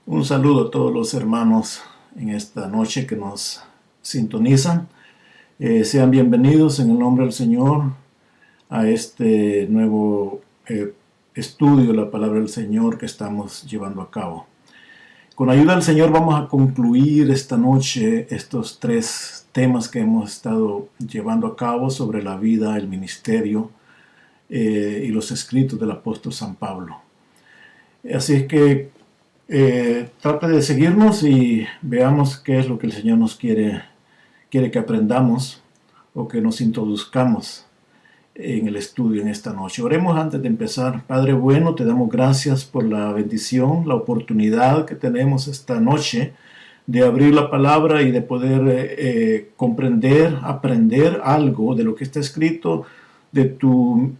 Un saludo a todos los hermanos en esta noche que nos sintonizan. Sean bienvenidos en el nombre del Señor a este nuevo estudio de la palabra del Señor que estamos llevando a cabo. Con ayuda del Señor vamos a concluir esta noche estos 3 temas que hemos estado llevando a cabo sobre la vida, el ministerio y los escritos del apóstol San Pablo. Así es que trate de seguirnos y veamos qué es lo que el Señor nos quiere que aprendamos o que nos introduzcamos en el estudio en esta noche. Oremos antes de empezar. Padre bueno, te damos gracias por la bendición, la oportunidad que tenemos esta noche de abrir la palabra y de poder comprender, aprender algo de lo que está escrito, de tu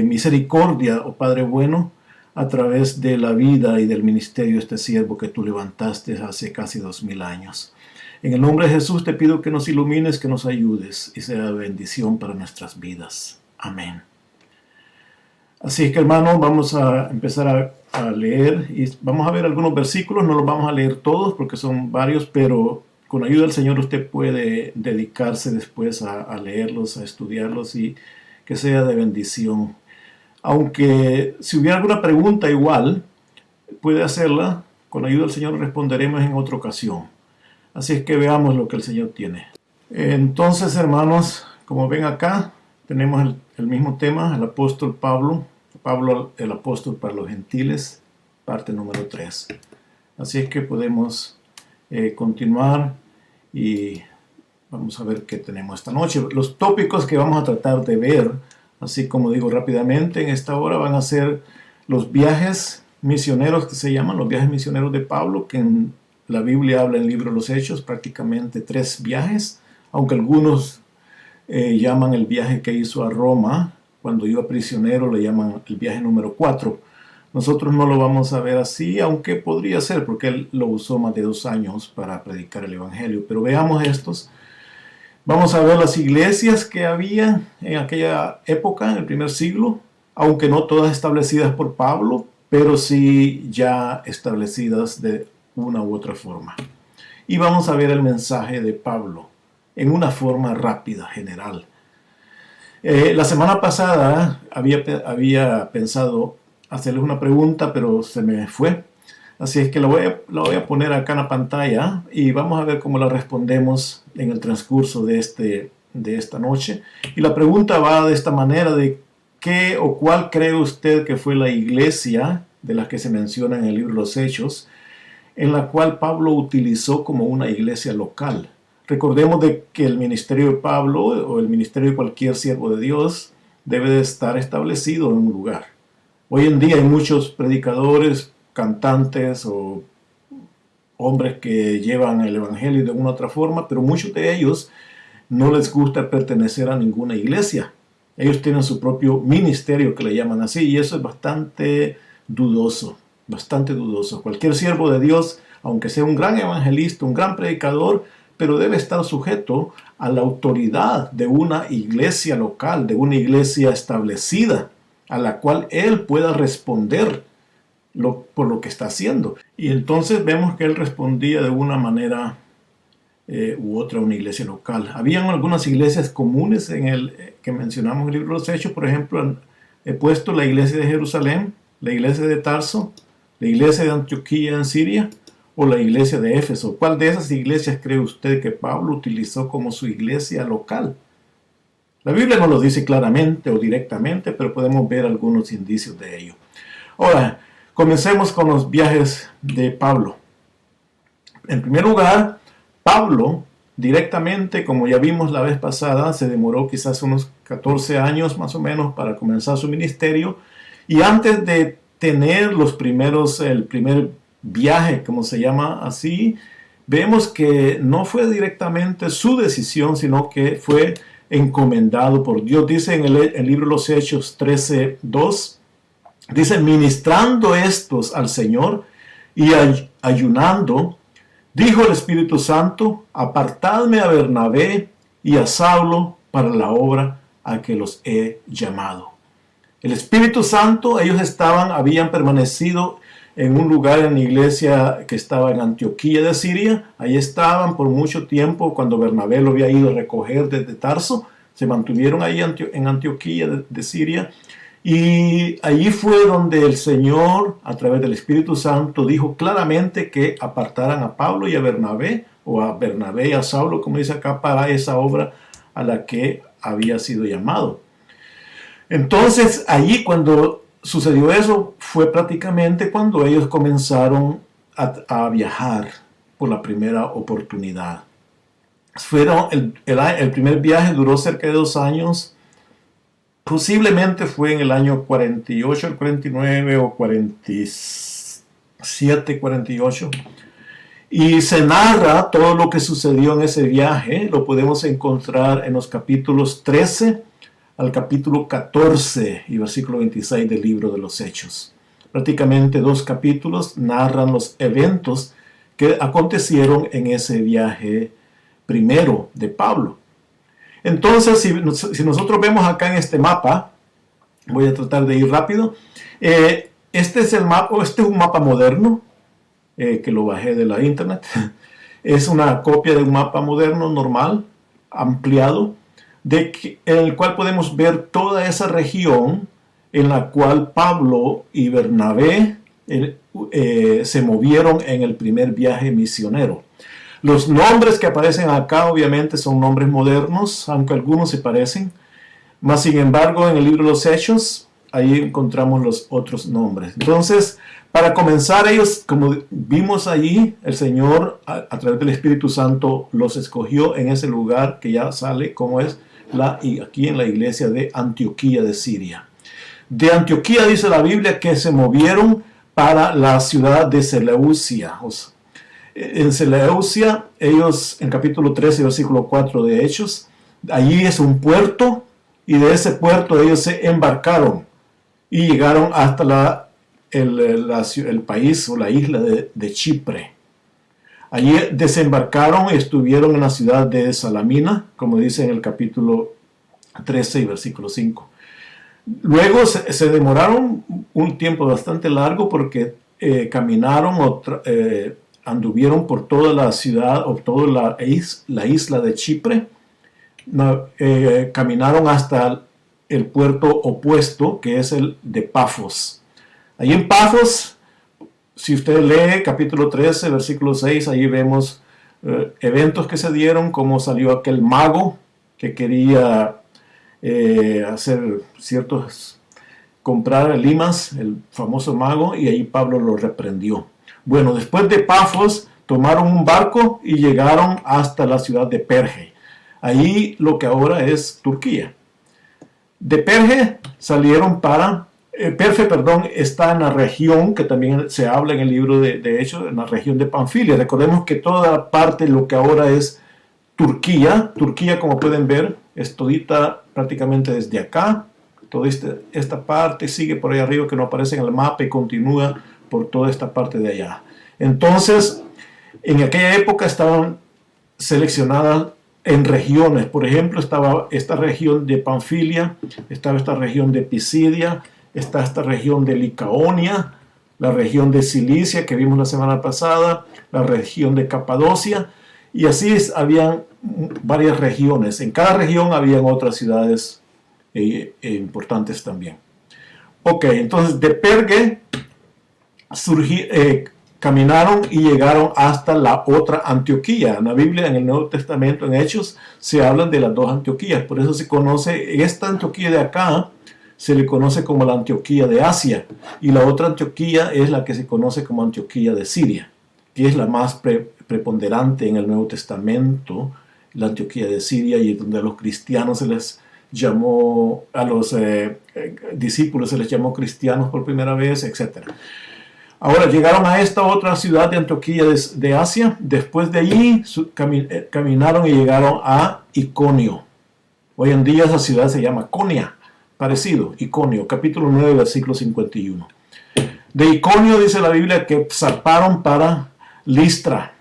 misericordia, oh Padre bueno, a través de la vida y del ministerio de este siervo que tú levantaste hace casi 2000 años. En el nombre de Jesús te pido que nos ilumines, que nos ayudes y sea bendición para nuestras vidas. Amén. Así que, hermanos, vamos a empezar a leer y vamos a ver algunos versículos. No los vamos a leer todos porque son varios, pero con ayuda del Señor usted puede dedicarse después a leerlos, a estudiarlos y que sea de bendición. Aunque si hubiera alguna pregunta igual, puede hacerla. Con ayuda del Señor responderemos en otra ocasión. Así es que veamos lo que el Señor tiene. Entonces, hermanos, como ven acá, tenemos el mismo tema, el apóstol Pablo, el apóstol para los gentiles, parte número 3. Así es que podemos continuar y vamos a ver qué tenemos esta noche. Los tópicos que vamos a tratar de ver, así como digo rápidamente, en esta hora van a ser los viajes misioneros que se llaman, los viajes misioneros de Pablo, que en la Biblia habla en el libro de los Hechos, prácticamente 3 viajes, aunque algunos llaman el viaje que hizo a Roma, cuando iba prisionero, le llaman el viaje número 4. Nosotros no lo vamos a ver así, aunque podría ser, porque él lo usó más de 2 años para predicar el Evangelio. Pero veamos estos. Vamos a ver las iglesias que había en aquella época, en el primer siglo, aunque no todas establecidas por Pablo, pero sí ya establecidas de una u otra forma. Y vamos a ver el mensaje de Pablo en una forma rápida, general. La semana pasada había pensado hacerles una pregunta, pero se me fue. Así es que la voy a poner acá en la pantalla y vamos a ver cómo la respondemos en el transcurso de esta noche. Y la pregunta va de esta manera: de ¿qué o cuál cree usted que fue la iglesia de las que se menciona en el libro de los Hechos, en la cual Pablo utilizó como una iglesia local? Recordemos de que el ministerio de Pablo o el ministerio de cualquier siervo de Dios debe de estar establecido en un lugar. Hoy en día hay muchos predicadores, cantantes o hombres que llevan el evangelio de una u otra forma, pero muchos de ellos no les gusta pertenecer a ninguna iglesia. Ellos tienen su propio ministerio, que le llaman así, y eso es bastante dudoso, bastante dudoso. Cualquier siervo de Dios, aunque sea un gran evangelista, un gran predicador, pero debe estar sujeto a la autoridad de una iglesia local, de una iglesia establecida, a la cual él pueda responder por lo que está haciendo. Y entonces vemos que él respondía de una manera u otra a una iglesia local. Habían algunas iglesias comunes que mencionamos en el libro de los Hechos. Por ejemplo, he puesto la iglesia de Jerusalén, la iglesia de Tarso, la iglesia de Antioquía en Siria, o la iglesia de Éfeso. ¿Cuál de esas iglesias cree usted que Pablo utilizó como su iglesia local? La Biblia no lo dice claramente o directamente, pero podemos ver algunos indicios de ello. Ahora, comencemos con los viajes de Pablo. En primer lugar, Pablo directamente, como ya vimos la vez pasada, se demoró quizás unos 14 años más o menos para comenzar su ministerio, y antes de tener el primer viaje, como se llama así, vemos que no fue directamente su decisión, sino que fue encomendado por Dios. Dice en el libro de los Hechos 13:2, dice: ministrando estos al Señor y ayunando, dijo el Espíritu Santo: apartadme a Bernabé y a Saulo para la obra a que los he llamado. El Espíritu Santo, ellos habían permanecido en un lugar en la iglesia que estaba en Antioquía de Siria. Ahí estaban por mucho tiempo cuando Bernabé lo había ido a recoger desde Tarso. Se mantuvieron ahí en Antioquía de Siria. Y allí fue donde el Señor, a través del Espíritu Santo, dijo claramente que apartaran a Pablo y a Bernabé, o a Bernabé y a Saulo, como dice acá, para esa obra a la que había sido llamado. Entonces, allí cuando sucedió eso, fue prácticamente cuando ellos comenzaron a viajar por la primera oportunidad. El primer viaje duró cerca de 2 años. Posiblemente fue en el año 48, el 49 o 47, 48. Y se narra todo lo que sucedió en ese viaje. Lo podemos encontrar en los capítulos 13 al capítulo 14 y versículo 26 del libro de los Hechos. Prácticamente 2 capítulos narran los eventos que acontecieron en ese viaje primero de Pablo. Entonces, si nosotros vemos acá en este mapa, voy a tratar de ir rápido. Este es un mapa moderno, que lo bajé de la internet. Es una copia de un mapa moderno normal, ampliado, en el cual podemos ver toda esa región en la cual Pablo y Bernabé se movieron en el primer viaje misionero. Los nombres que aparecen acá obviamente son nombres modernos, aunque algunos se parecen. Mas sin embargo, en el libro de los Hechos, ahí encontramos los otros nombres. Entonces, para comenzar, ellos, como vimos allí, el Señor, a través del Espíritu Santo, los escogió en ese lugar que ya sale, como es aquí en la iglesia de Antioquía de Siria. De Antioquía dice la Biblia que se movieron para la ciudad de Seleucia. En Seleucia, ellos, en capítulo 13, versículo 4 de Hechos, allí es un puerto, y de ese puerto ellos se embarcaron y llegaron hasta el país o la isla de Chipre. Allí desembarcaron y estuvieron en la ciudad de Salamina, como dice en el capítulo 13 y versículo 5. Luego se demoraron un tiempo bastante largo porque anduvieron por toda la ciudad o toda la isla de Chipre. Caminaron hasta el puerto opuesto, que es el de Pafos. Allí en Pafos, si usted lee capítulo 13, versículo 6, allí vemos eventos que se dieron, como salió aquel mago que quería comprar limas, el famoso mago, y ahí Pablo lo reprendió. Bueno, después de Pafos, tomaron un barco y llegaron hasta la ciudad de Perge. Ahí lo que ahora es Turquía. De Perge salieron Perge, está en la región que también se habla en el libro de Hechos, en la región de Panfilia. Recordemos que toda la parte, lo que ahora es Turquía, como pueden ver, es todita prácticamente desde acá. Toda esta parte sigue por ahí arriba que no aparece en el mapa y continúa por toda esta parte de allá. Entonces, en aquella época estaban seleccionadas en regiones. Por ejemplo, estaba esta región de Panfilia, estaba esta región de Pisidia, está esta región de Licaonia, la región de Cilicia que vimos la semana pasada, la región de Capadocia, y así habían varias regiones. En cada región habían otras ciudades importantes también. Ok, entonces de Perge caminaron y llegaron hasta la otra Antioquía. En la Biblia, en el Nuevo Testamento, en Hechos, se hablan de las 2 Antioquías. Por eso se conoce, esta Antioquía de acá, se le conoce como la Antioquía de Asia. Y la otra Antioquía es la que se conoce como Antioquía de Siria, que es la más preponderante en el Nuevo Testamento, la Antioquía de Siria, y donde a los cristianos se les llamó, a los discípulos se les llamó cristianos por primera vez, etc. Ahora llegaron a esta otra ciudad de Antioquía de Asia. Después de allí caminaron y llegaron a Iconio. Hoy en día esa ciudad se llama Konia, parecido, Iconio, capítulo 9, versículo 51. De Iconio dice la Biblia que zarparon para Listra.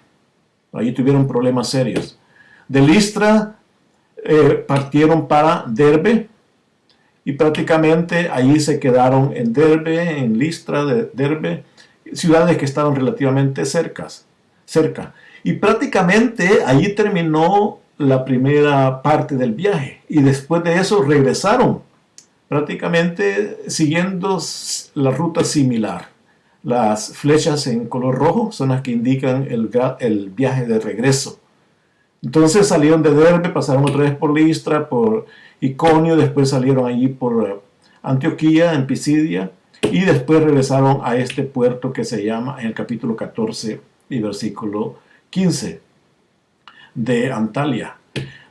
Allí tuvieron problemas serios. De Listra partieron para Derbe y prácticamente allí se quedaron en Derbe, en Listra, de Derbe, ciudades que estaban relativamente cerca. Y prácticamente allí terminó la primera parte del viaje, y después de eso regresaron, prácticamente siguiendo la ruta similar. Las flechas en color rojo son las que indican el viaje de regreso. Entonces salieron de Derbe, pasaron otra vez por Listra, por Iconio, después salieron allí por Antioquía, en Pisidia, y después regresaron a este puerto que se llama, en el capítulo 14 y versículo 15, de Antalya.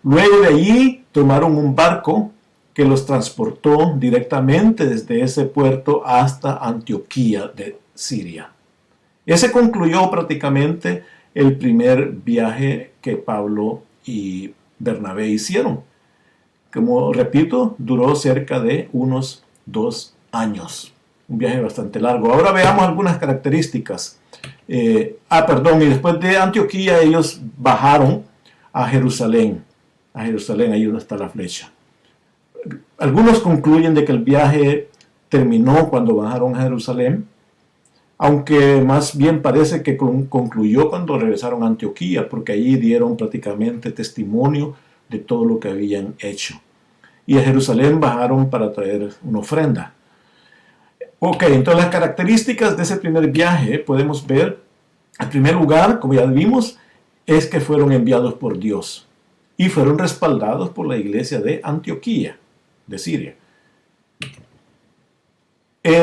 Luego de allí tomaron un barco que los transportó directamente desde ese puerto hasta Antioquía de Siria. Ese concluyó prácticamente el primer viaje que Pablo y Bernabé hicieron. Como repito, duró cerca de unos 2 años. Un viaje bastante largo. Ahora veamos algunas características. Y después de Antioquía ellos bajaron a Jerusalén. Ahí donde está la flecha. Algunos concluyen de que el viaje terminó cuando bajaron a Jerusalén, aunque más bien parece que concluyó cuando regresaron a Antioquía, porque allí dieron prácticamente testimonio de todo lo que habían hecho. Y a Jerusalén bajaron para traer una ofrenda. Ok, entonces las características de ese primer viaje podemos ver, en primer lugar, como ya vimos, es que fueron enviados por Dios y fueron respaldados por la iglesia de Antioquía, de Siria.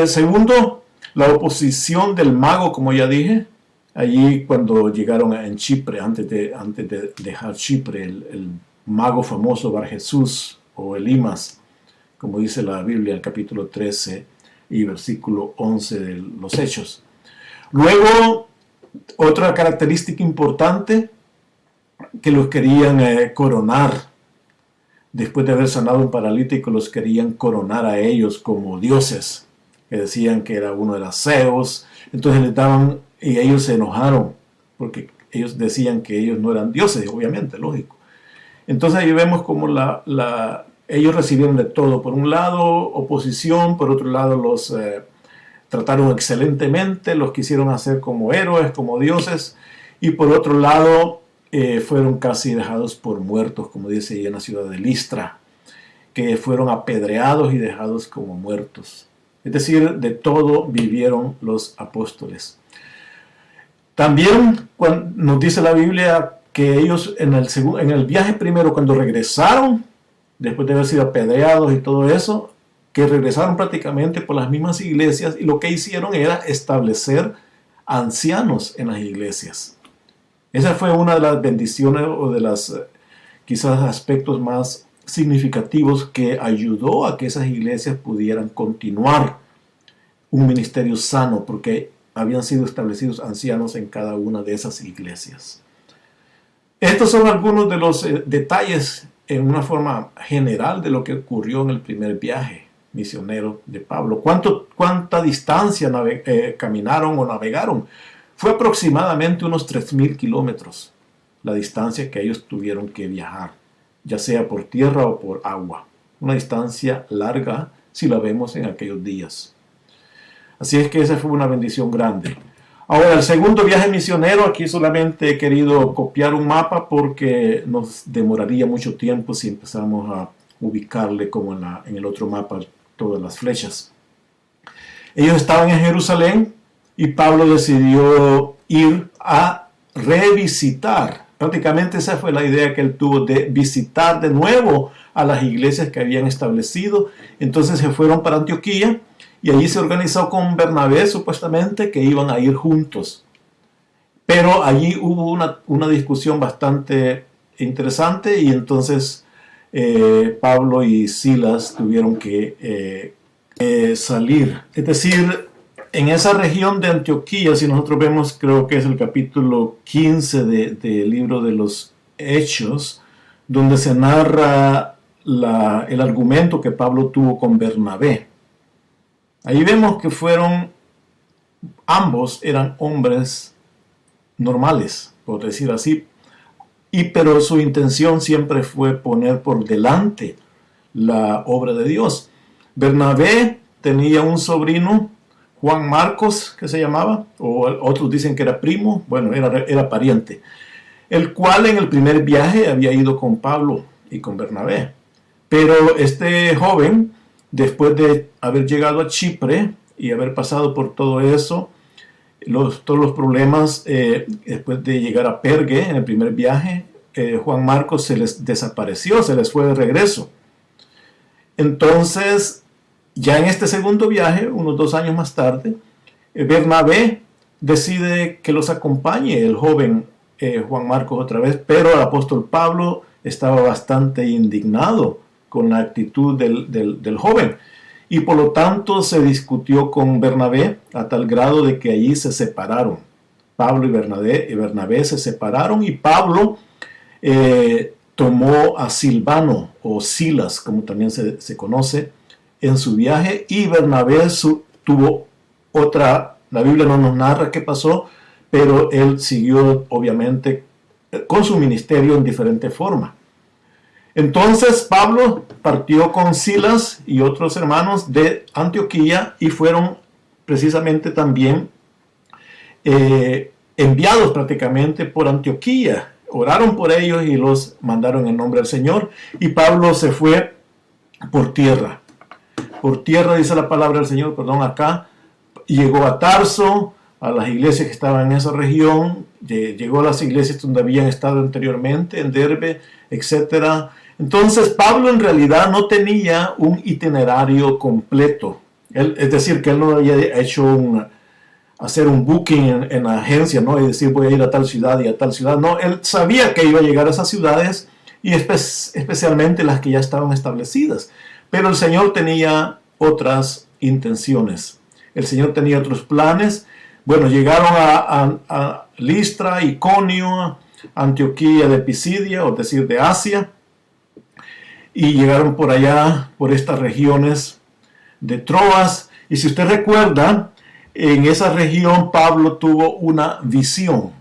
Segundo, la oposición del mago, como ya dije, allí cuando llegaron en Chipre, antes de dejar Chipre, el mago famoso Bar Jesús o Elimas, como dice la Biblia, el capítulo 13 y versículo 11 de los Hechos. Luego, otra característica importante, que los querían coronar. Después de haber sanado a un paralítico, los querían coronar a ellos como dioses, que decían que era uno de los Zeus. Entonces les daban, y ellos se enojaron, porque ellos decían que ellos no eran dioses, obviamente, lógico. Entonces ahí vemos como ellos recibieron de todo. Por un lado, oposición, por otro lado, los trataron excelentemente, los quisieron hacer como héroes, como dioses, y por otro lado, fueron casi dejados por muertos, como dice ahí en la ciudad de Listra, que fueron apedreados y dejados como muertos. Es decir, de todo vivieron los apóstoles. También nos dice la Biblia que ellos en el viaje primero, cuando regresaron, después de haber sido apedreados y todo eso, que regresaron prácticamente por las mismas iglesias, y lo que hicieron era establecer ancianos en las iglesias. Esa fue una de las bendiciones o de las quizás aspectos más significativos que ayudó a que esas iglesias pudieran continuar un ministerio sano, porque habían sido establecidos ancianos en cada una de esas iglesias. Estos son algunos de los detalles en una forma general de lo que ocurrió en el primer viaje misionero de Pablo. ¿Cuánta distancia caminaron o navegaron? Fue aproximadamente unos 3,000 kilómetros la distancia que ellos tuvieron que viajar, ya sea por tierra o por agua. Una distancia larga si la vemos en aquellos días. Así es que esa fue una bendición grande. Ahora, el segundo viaje misionero, aquí solamente he querido copiar un mapa porque nos demoraría mucho tiempo si empezamos a ubicarle como en el otro mapa todas las flechas. Ellos estaban en Jerusalén y Pablo decidió ir a revisitar. Prácticamente esa fue la idea que él tuvo, de visitar de nuevo a las iglesias que habían establecido. Entonces se fueron para Antioquía y allí se organizó con Bernabé, supuestamente, que iban a ir juntos. Pero allí hubo una discusión bastante interesante y entonces Pablo y Silas tuvieron que salir. Es decir, en esa región de Antioquía, si nosotros vemos, creo que es el capítulo 15 del libro de los Hechos, donde se narra el argumento que Pablo tuvo con Bernabé. Ahí vemos que ambos eran hombres normales, por decir así, pero su intención siempre fue poner por delante la obra de Dios. Bernabé tenía un sobrino, Juan Marcos, que se llamaba, o otros dicen que era primo, bueno, era pariente, el cual en el primer viaje había ido con Pablo y con Bernabé. Pero este joven, después de haber llegado a Chipre y haber pasado por todo eso, todos los problemas, después de llegar a Pergue en el primer viaje, Juan Marcos se les desapareció, se les fue de regreso. Entonces, ya en este segundo viaje, unos 2 años más tarde, Bernabé decide que los acompañe el joven Juan Marcos otra vez, pero el apóstol Pablo estaba bastante indignado con la actitud del joven, y por lo tanto se discutió con Bernabé a tal grado de que allí se separaron. Pablo y Bernabé se separaron, y Pablo tomó a Silvano, o Silas, como también se conoce, en su viaje, y Bernabé tuvo otra, la Biblia no nos narra qué pasó, pero él siguió obviamente con su ministerio en diferente forma. Entonces Pablo partió con Silas y otros hermanos de Antioquía y fueron precisamente también enviados prácticamente por Antioquía. Oraron por ellos y los mandaron en nombre del Señor, y Pablo se fue por tierra. Por tierra, dice la palabra del Señor, acá, llegó a Tarso, a las iglesias que estaban en esa región, llegó a las iglesias donde habían estado anteriormente, en Derbe, etc. Entonces Pablo en realidad no tenía un itinerario completo, es decir, que él no había hecho hacer un booking en la agencia, ¿no? Y decir voy a ir a tal ciudad y a tal ciudad. No, él sabía que iba a llegar a esas ciudades, y especialmente las que ya estaban establecidas. Pero el Señor tenía otras intenciones. El Señor tenía otros planes. Bueno, llegaron a Listra, Iconio, Antioquía de Pisidia, o decir de Asia, y llegaron por allá, por estas regiones de Troas. Y si usted recuerda, en esa región Pablo tuvo una visión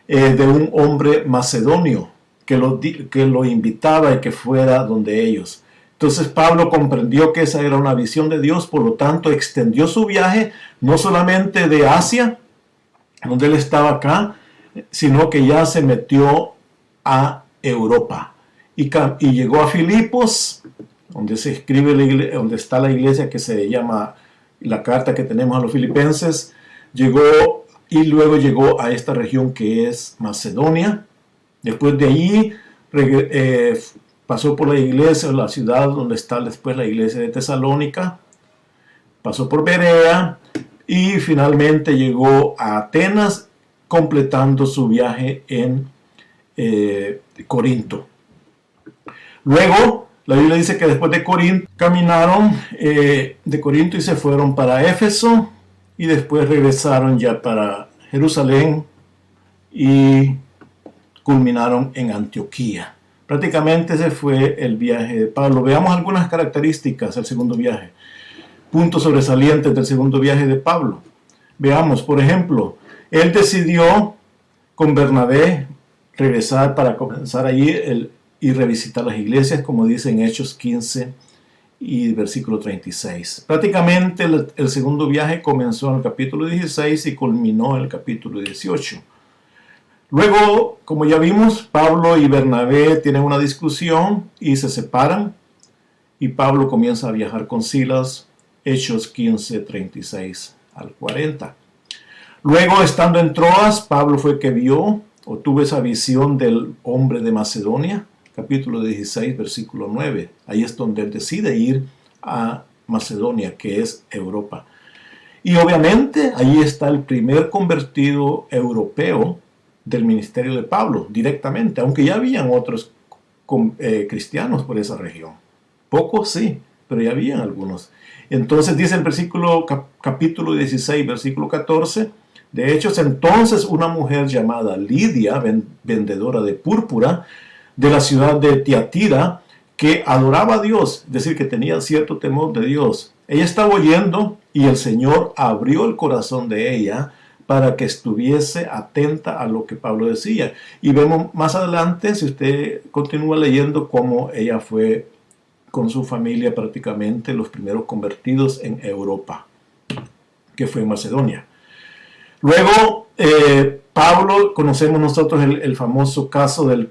de un hombre macedonio que lo invitaba y que fuera donde ellos. Entonces Pablo comprendió que esa era una visión de Dios, por lo tanto extendió su viaje no solamente de Asia, donde él estaba acá, sino que ya se metió a Europa y llegó a Filipos, donde se escribe donde está la iglesia que se llama la carta que tenemos a los filipenses. Llegó y luego llegó a esta región que es Macedonia. Después de allí pasó por la iglesia, la ciudad donde está después la iglesia de Tesalónica, pasó por Berea y finalmente llegó a Atenas, completando su viaje en Corinto. Luego, la Biblia dice que después de Corinto caminaron de Corinto y se fueron para Éfeso, y después regresaron ya para Jerusalén y culminaron en Antioquía. Prácticamente ese fue el viaje de Pablo. Veamos algunas características del segundo viaje, puntos sobresalientes del segundo viaje de Pablo. Veamos, por ejemplo, él decidió con Bernabé regresar para comenzar allí y revisitar las iglesias, como dice en Hechos 15 y versículo 36. Prácticamente el segundo viaje comenzó en el capítulo 16 y culminó en el capítulo 18. Luego, como ya vimos, Pablo y Bernabé tienen una discusión y se separan, y Pablo comienza a viajar con Silas, Hechos 15, 36 al 40. Luego, estando en Troas, Pablo fue que vio o tuvo esa visión del hombre de Macedonia, capítulo 16, versículo 9. Ahí es donde él decide ir a Macedonia, que es Europa. Y obviamente ahí está el primer convertido europeo del ministerio de Pablo, directamente, aunque ya habían otros cristianos por esa región. Pocos sí, pero ya habían algunos. Entonces dice el capítulo 16, versículo 14, de Hechos: entonces una mujer llamada Lidia, vendedora de púrpura, de la ciudad de Tiatira, que adoraba a Dios, es decir, que tenía cierto temor de Dios. Ella estaba oyendo y el Señor abrió el corazón de ella para que estuviese atenta a lo que Pablo decía. Y vemos más adelante, si usted continúa leyendo, cómo ella fue con su familia prácticamente los primeros convertidos en Europa, que fue en Macedonia. Luego, Pablo, conocemos nosotros el famoso caso del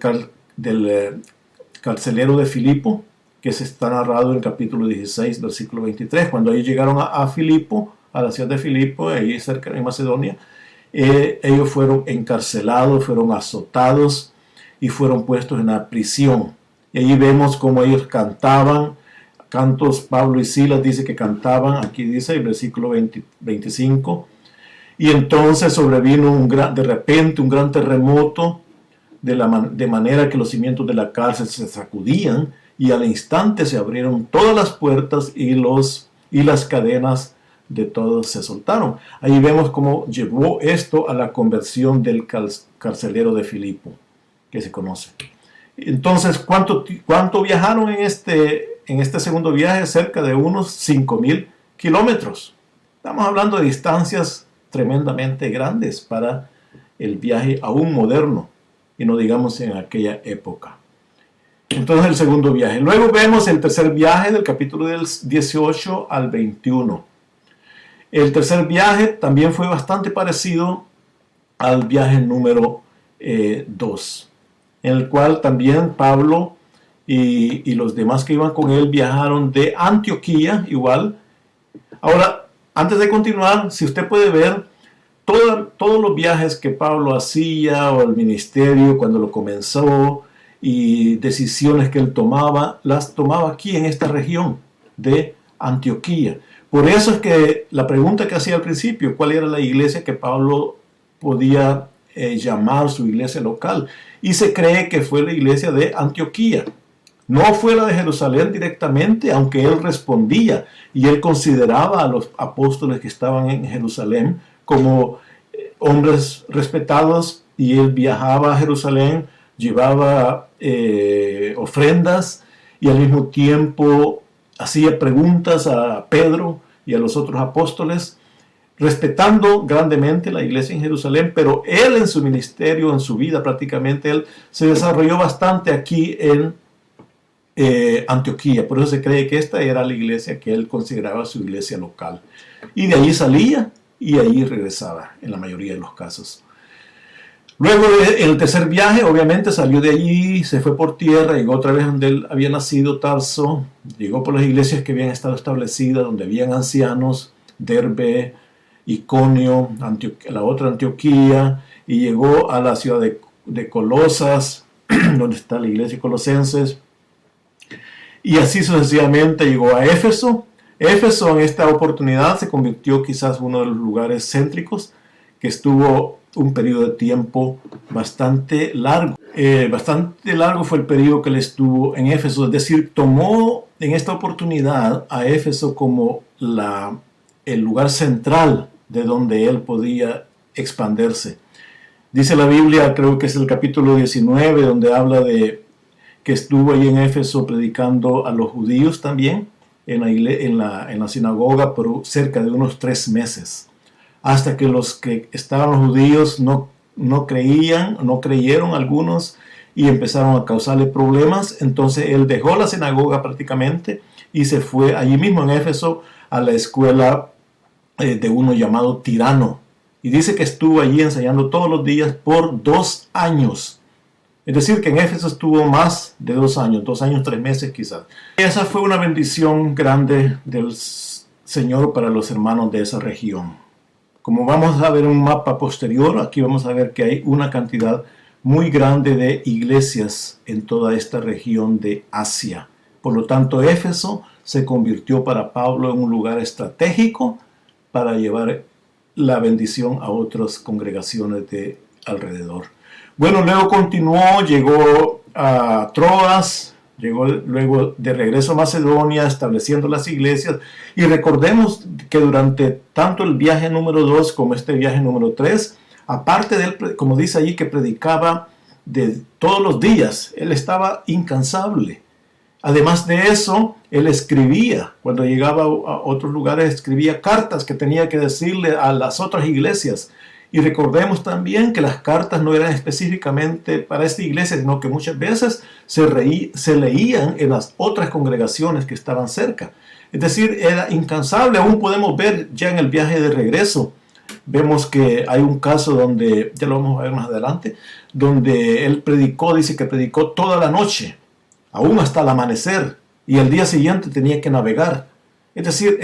carcelero de Filipo, que se está narrado en el capítulo 16, versículo 23. Cuando ellos llegaron a Filipo, a la ciudad de Filipo, ahí cerca de Macedonia, ellos fueron encarcelados, fueron azotados y fueron puestos en la prisión. Y allí vemos cómo ellos cantaban, cantos. Pablo y Silas dice que cantaban, aquí dice el versículo 25, y entonces sobrevino de repente un gran terremoto, de manera que los cimientos de la cárcel se sacudían, y al instante se abrieron todas las puertas y las cadenas de todos se soltaron. Ahí vemos cómo llevó esto a la conversión del carcelero de Filipo, que se conoce. Entonces, ¿cuánto viajaron en este segundo viaje? Cerca de unos 5,000 kilómetros. Estamos hablando de distancias tremendamente grandes para el viaje aún moderno, y no digamos en aquella época. Entonces, el segundo viaje. Luego vemos el tercer viaje del capítulo del 18 al 21. El tercer viaje también fue bastante parecido al viaje número 2, en el cual también Pablo y los demás que iban con él viajaron de Antioquía igual. Ahora, antes de continuar, si usted puede ver todos los viajes que Pablo hacía, o el ministerio cuando lo comenzó, y decisiones que él tomaba, las tomaba aquí en esta región de Antioquía. Por eso es que la pregunta que hacía al principio, ¿cuál era la iglesia que Pablo podía llamar su iglesia local? Y se cree que fue la iglesia de Antioquía. No fue la de Jerusalén directamente, aunque él respondía y él consideraba a los apóstoles que estaban en Jerusalén como hombres respetados, y él viajaba a Jerusalén, llevaba ofrendas, y al mismo tiempo hacía preguntas a Pedro y a los otros apóstoles, respetando grandemente la iglesia en Jerusalén. Pero él, en su ministerio, en su vida prácticamente, él se desarrolló bastante aquí en Antioquía. Por eso se cree que esta era la iglesia que él consideraba su iglesia local, y de allí salía y allí regresaba en la mayoría de los casos. Luego, el tercer viaje, obviamente salió de allí, se fue por tierra, llegó otra vez donde él había nacido, Tarso, llegó por las iglesias que habían estado establecidas, donde habían ancianos, Derbe, Iconio, la otra Antioquía, y llegó a la ciudad de Colosas, donde está la iglesia de Colosenses, y así sucesivamente llegó a Éfeso. Éfeso en esta oportunidad se convirtió quizás uno de los lugares céntricos, que estuvo un periodo de tiempo bastante largo. Bastante largo fue el periodo que él estuvo en Éfeso, es decir, tomó en esta oportunidad a Éfeso como el lugar central de donde él podía expandirse. Dice la Biblia, creo que es el capítulo 19, donde habla de que estuvo ahí en Éfeso predicando a los judíos también, en la sinagoga, por cerca de unos 3 meses. Hasta que los que estaban los judíos no creyeron algunos, y empezaron a causarle problemas. Entonces él dejó la sinagoga prácticamente y se fue allí mismo en Éfeso a la escuela de uno llamado Tirano. Y dice que estuvo allí enseñando todos los días por 2 años. Es decir, que en Éfeso estuvo más de 2 años, 2 años, 3 meses quizás. Esa fue una bendición grande del Señor para los hermanos de esa región. Como vamos a ver en un mapa posterior, aquí vamos a ver que hay una cantidad muy grande de iglesias en toda esta región de Asia. Por lo tanto, Éfeso se convirtió para Pablo en un lugar estratégico para llevar la bendición a otras congregaciones de alrededor. Bueno, luego continuó, llegó a Troas, llegó luego de regreso a Macedonia, estableciendo las iglesias. Y recordemos que durante tanto el viaje número 2 como este viaje número 3, aparte de él, como dice allí, que predicaba de todos los días, él estaba incansable. Además de eso, él escribía, cuando llegaba a otros lugares, escribía cartas que tenía que decirle a las otras iglesias. Y recordemos también que las cartas no eran específicamente para esta iglesia, sino que muchas veces se leían en las otras congregaciones que estaban cerca. Es decir, era incansable. Aún podemos ver ya en el viaje de regreso. Vemos que hay un caso donde, ya lo vamos a ver más adelante, donde él predicó, dice que predicó toda la noche, aún hasta el amanecer, y el día siguiente tenía que navegar. Es decir,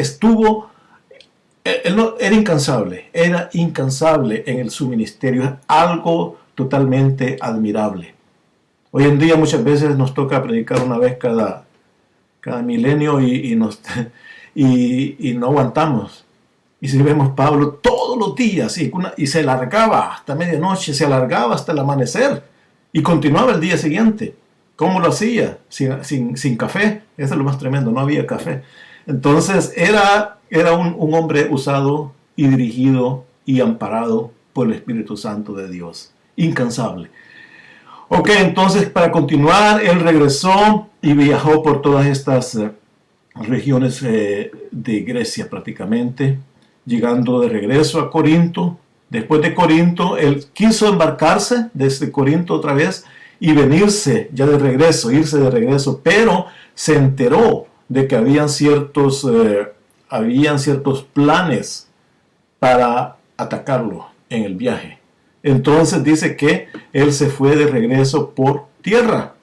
era incansable en su ministerio, es algo totalmente admirable. Hoy en día muchas veces nos toca predicar una vez cada milenio y no aguantamos. Y si vemos Pablo todos los días, y se alargaba hasta medianoche, se alargaba hasta el amanecer, y continuaba el día siguiente. ¿Cómo lo hacía? Sin café. Eso es lo más tremendo, no había café. Entonces era un hombre usado y dirigido y amparado por el Espíritu Santo de Dios. Incansable. Ok, entonces para continuar, él regresó y viajó por todas estas regiones de Grecia prácticamente, llegando de regreso a Corinto. Después de Corinto, él quiso embarcarse desde Corinto otra vez y irse de regreso, pero se enteró de que habían ciertos planes para atacarlo en el viaje. Entonces dice que él se fue de regreso por tierra.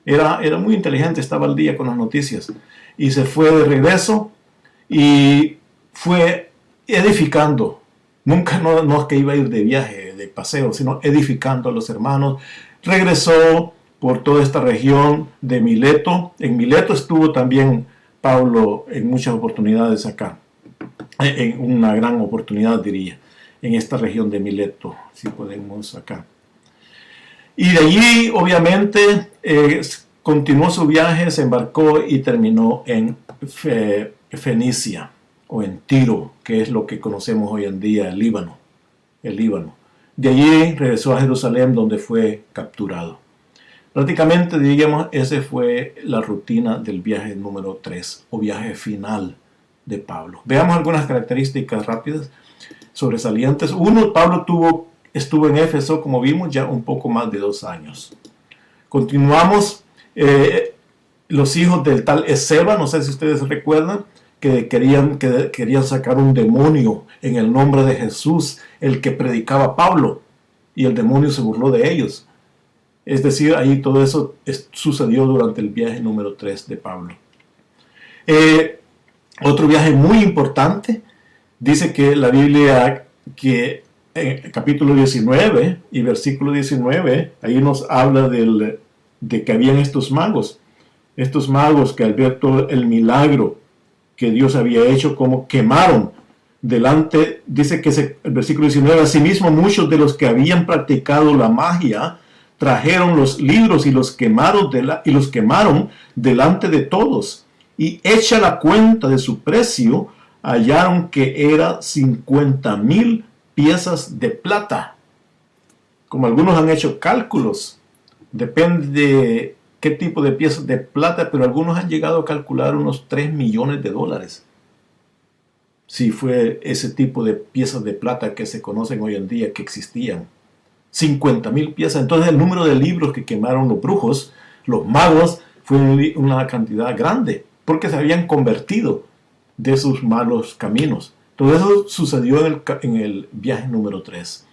Era muy inteligente, estaba al día con las noticias. Y se fue de regreso y fue edificando. Nunca no es que iba a ir de viaje, de paseo, sino edificando a los hermanos. Regresó por toda esta región de Mileto. En Mileto estuvo también Pablo en muchas oportunidades acá. En una gran oportunidad, diría, en esta región de Mileto, si podemos acá. Y de allí, obviamente, continuó su viaje, se embarcó y terminó en Fenicia, o en Tiro, que es lo que conocemos hoy en día, el Líbano. De allí regresó a Jerusalén, donde fue capturado. Prácticamente, diríamos, esa fue la rutina del viaje número 3, o viaje final de Pablo. Veamos algunas características rápidas, sobresalientes. Uno, Pablo estuvo en Éfeso, como vimos, ya un poco más de 2 años. Continuamos, los hijos del tal Esceva, no sé si ustedes recuerdan, que querían sacar un demonio en el nombre de Jesús, el que predicaba Pablo, y el demonio se burló de ellos. Es decir, ahí todo eso sucedió durante el viaje número 3 de Pablo. Otro viaje muy importante, dice que la Biblia, que en capítulo 19 y versículo 19, ahí nos habla de que habían estos magos que al ver todo el milagro que Dios había hecho, como quemaron delante, dice que el versículo 19, asimismo muchos de los que habían practicado la magia trajeron los libros y los quemaron delante de todos, y hecha la cuenta de su precio, hallaron que era 50,000 piezas de plata. Como algunos han hecho cálculos, depende de qué tipo de piezas de plata, pero algunos han llegado a calcular unos 3 millones de dólares. Si fue ese tipo de piezas de plata que se conocen hoy en día, que existían. 50,000 piezas. Entonces el número de libros que quemaron los brujos, los magos, fue una cantidad grande, porque se habían convertido de sus malos caminos. Todo eso sucedió en el viaje número 3.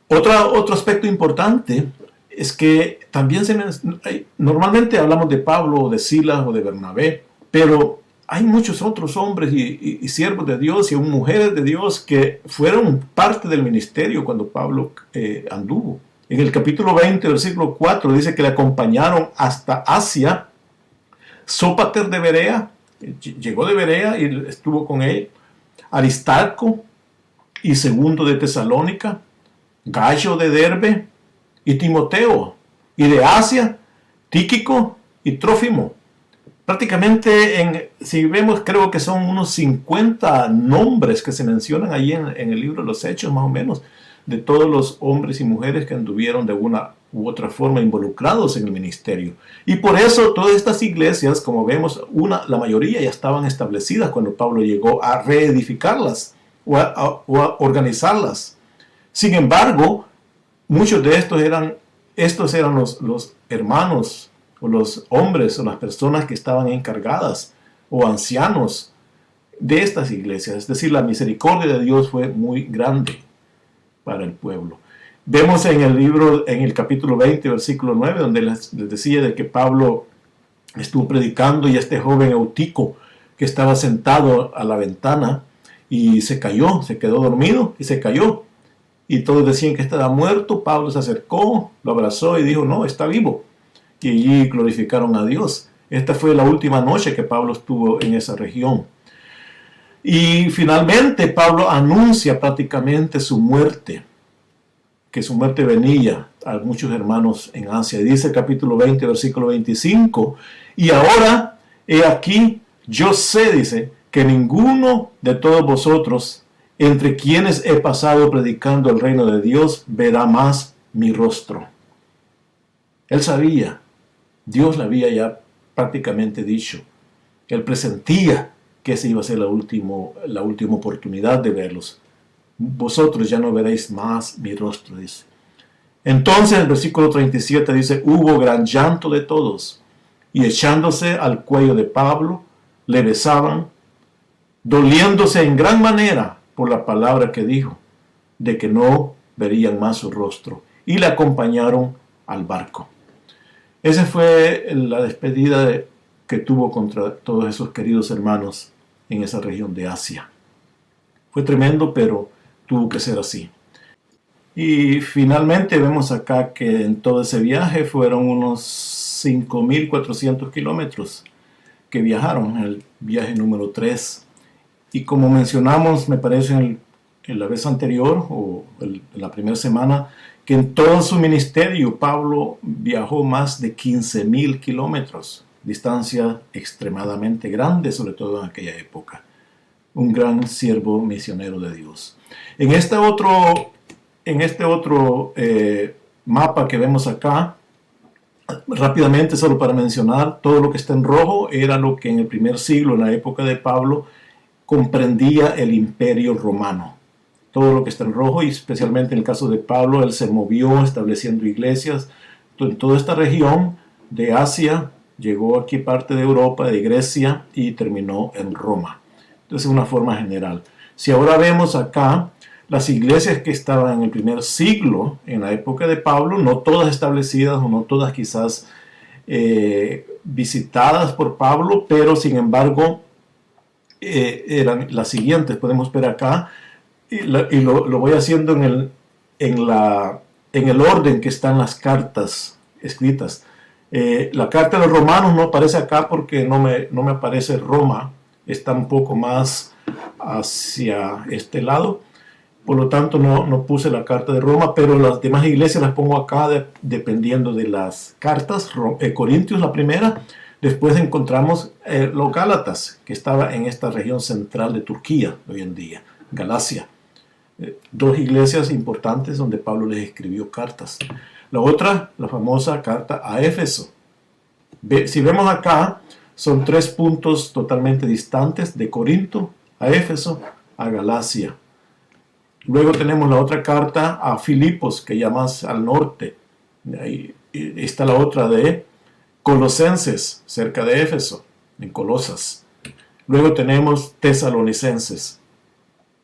Otro aspecto importante es que también normalmente hablamos de Pablo o de Silas o de Bernabé, pero hay muchos otros hombres y siervos de Dios y aún mujeres de Dios que fueron parte del ministerio cuando Pablo anduvo. En el capítulo 20, versículo 4, dice que le acompañaron hasta Asia. Sópater de Berea, llegó de Berea y estuvo con él. Aristarco y Segundo de Tesalónica, Gallo de Derbe y Timoteo, y de Asia, Tíquico y Trófimo. Prácticamente, si vemos, creo que son unos 50 nombres que se mencionan allí en el libro de los Hechos, más o menos, de todos los hombres y mujeres que anduvieron de una u otra forma involucrados en el ministerio. Y por eso todas estas iglesias, como vemos, la mayoría ya estaban establecidas cuando Pablo llegó a reedificarlas o a organizarlas. Sin embargo, muchos de estos eran los hermanos o los hombres o las personas que estaban encargadas o ancianos de estas iglesias. Es decir, la misericordia de Dios fue muy grande para el pueblo. Vemos en el libro, en el capítulo 20, versículo 9, donde les decía de que Pablo estuvo predicando y este joven Eutico que estaba sentado a la ventana y se cayó, se quedó dormido y se cayó. Y todos decían que estaba muerto. Pablo se acercó, lo abrazó y dijo, no, está vivo. Y allí glorificaron a Dios. Esta fue la última noche que Pablo estuvo en esa región. Y finalmente Pablo anuncia prácticamente su muerte, que su muerte venía a muchos hermanos en Asia. Y dice el capítulo 20, versículo 25, y ahora, he aquí, yo sé, dice, que ninguno de todos vosotros, entre quienes he pasado predicando el reino de Dios, verá más mi rostro. Él sabía, Dios le había ya prácticamente dicho, él presentía que esa iba a ser la última oportunidad de verlos. Vosotros ya no veréis más mi rostro, dice. Entonces el versículo 37 dice, hubo gran llanto de todos, y echándose al cuello de Pablo, le besaban, doliéndose en gran manera por la palabra que dijo, de que no verían más su rostro, y le acompañaron al barco. Esa fue la despedida que tuvo contra todos esos queridos hermanos en esa región de Asia. Fue tremendo, pero tuvo que ser así. Y finalmente vemos acá que en todo ese viaje fueron unos 5.400 kilómetros que viajaron, el viaje número 3. Y como mencionamos, me parece en la vez anterior, o en la primera semana, que en todo su ministerio Pablo viajó más de 15.000 kilómetros, distancia extremadamente grande, sobre todo en aquella época. Un gran siervo misionero de Dios. En este otro mapa que vemos acá, rápidamente, solo para mencionar, todo lo que está en rojo era lo que en el primer siglo, en la época de Pablo, comprendía el imperio romano. Todo lo que está en rojo, y especialmente en el caso de Pablo, él se movió estableciendo iglesias en toda esta región de Asia, llegó aquí parte de Europa, de Grecia, y terminó en Roma. Entonces, una forma general. Si ahora vemos acá, las iglesias que estaban en el primer siglo, en la época de Pablo, no todas establecidas o no todas quizás visitadas por Pablo, pero sin embargo eran las siguientes. Podemos ver acá, y lo voy haciendo en el orden que están las cartas escritas. La carta de los romanos no aparece acá porque no me aparece Roma, está un poco más hacia este lado. Por lo tanto, no puse la carta de Roma, pero las demás iglesias las pongo acá dependiendo de las cartas. Corintios, la primera. Después encontramos los Gálatas, que estaba en esta región central de Turquía hoy en día, Galacia. Dos iglesias importantes donde Pablo les escribió cartas. La otra, la famosa carta a Éfeso. Si vemos acá, son 3 puntos totalmente distantes, de Corinto a Éfeso a Galacia. Luego tenemos la otra carta a Filipos, que ya más al norte. Ahí está la otra de Colosenses, cerca de Éfeso, en Colosas. Luego tenemos Tesalonicenses,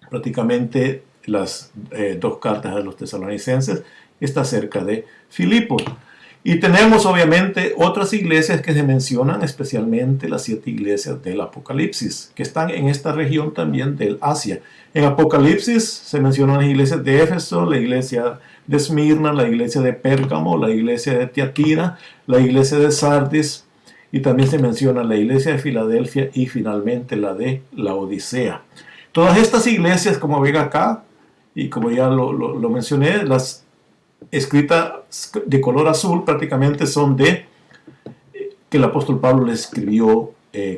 prácticamente las dos cartas de los tesalonicenses, está cerca de Filipos. Y tenemos obviamente otras iglesias que se mencionan, especialmente las 7 iglesias del Apocalipsis, que están en esta región también del Asia. En Apocalipsis se mencionan las iglesias de Éfeso, la iglesia de Esmirna, la iglesia de Pérgamo, la iglesia de Tiatira, la iglesia de Sardis, y también se menciona la iglesia de Filadelfia y finalmente la de Laodicea. Todas estas iglesias, como ven acá, y como ya lo mencioné, las escritas de color azul prácticamente son de que el apóstol Pablo les escribió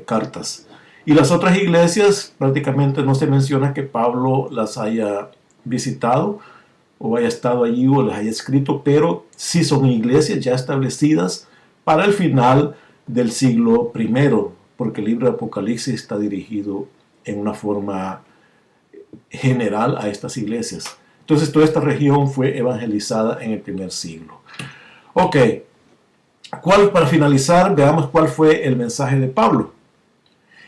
cartas. Y las otras iglesias prácticamente no se menciona que Pablo las haya visitado o haya estado allí o las haya escrito, pero sí son iglesias ya establecidas para el final del siglo I, porque el libro de Apocalipsis está dirigido en una forma general a estas iglesias. Entonces toda esta región fue evangelizada en el primer siglo. Ok, para finalizar, veamos cuál fue el mensaje de Pablo.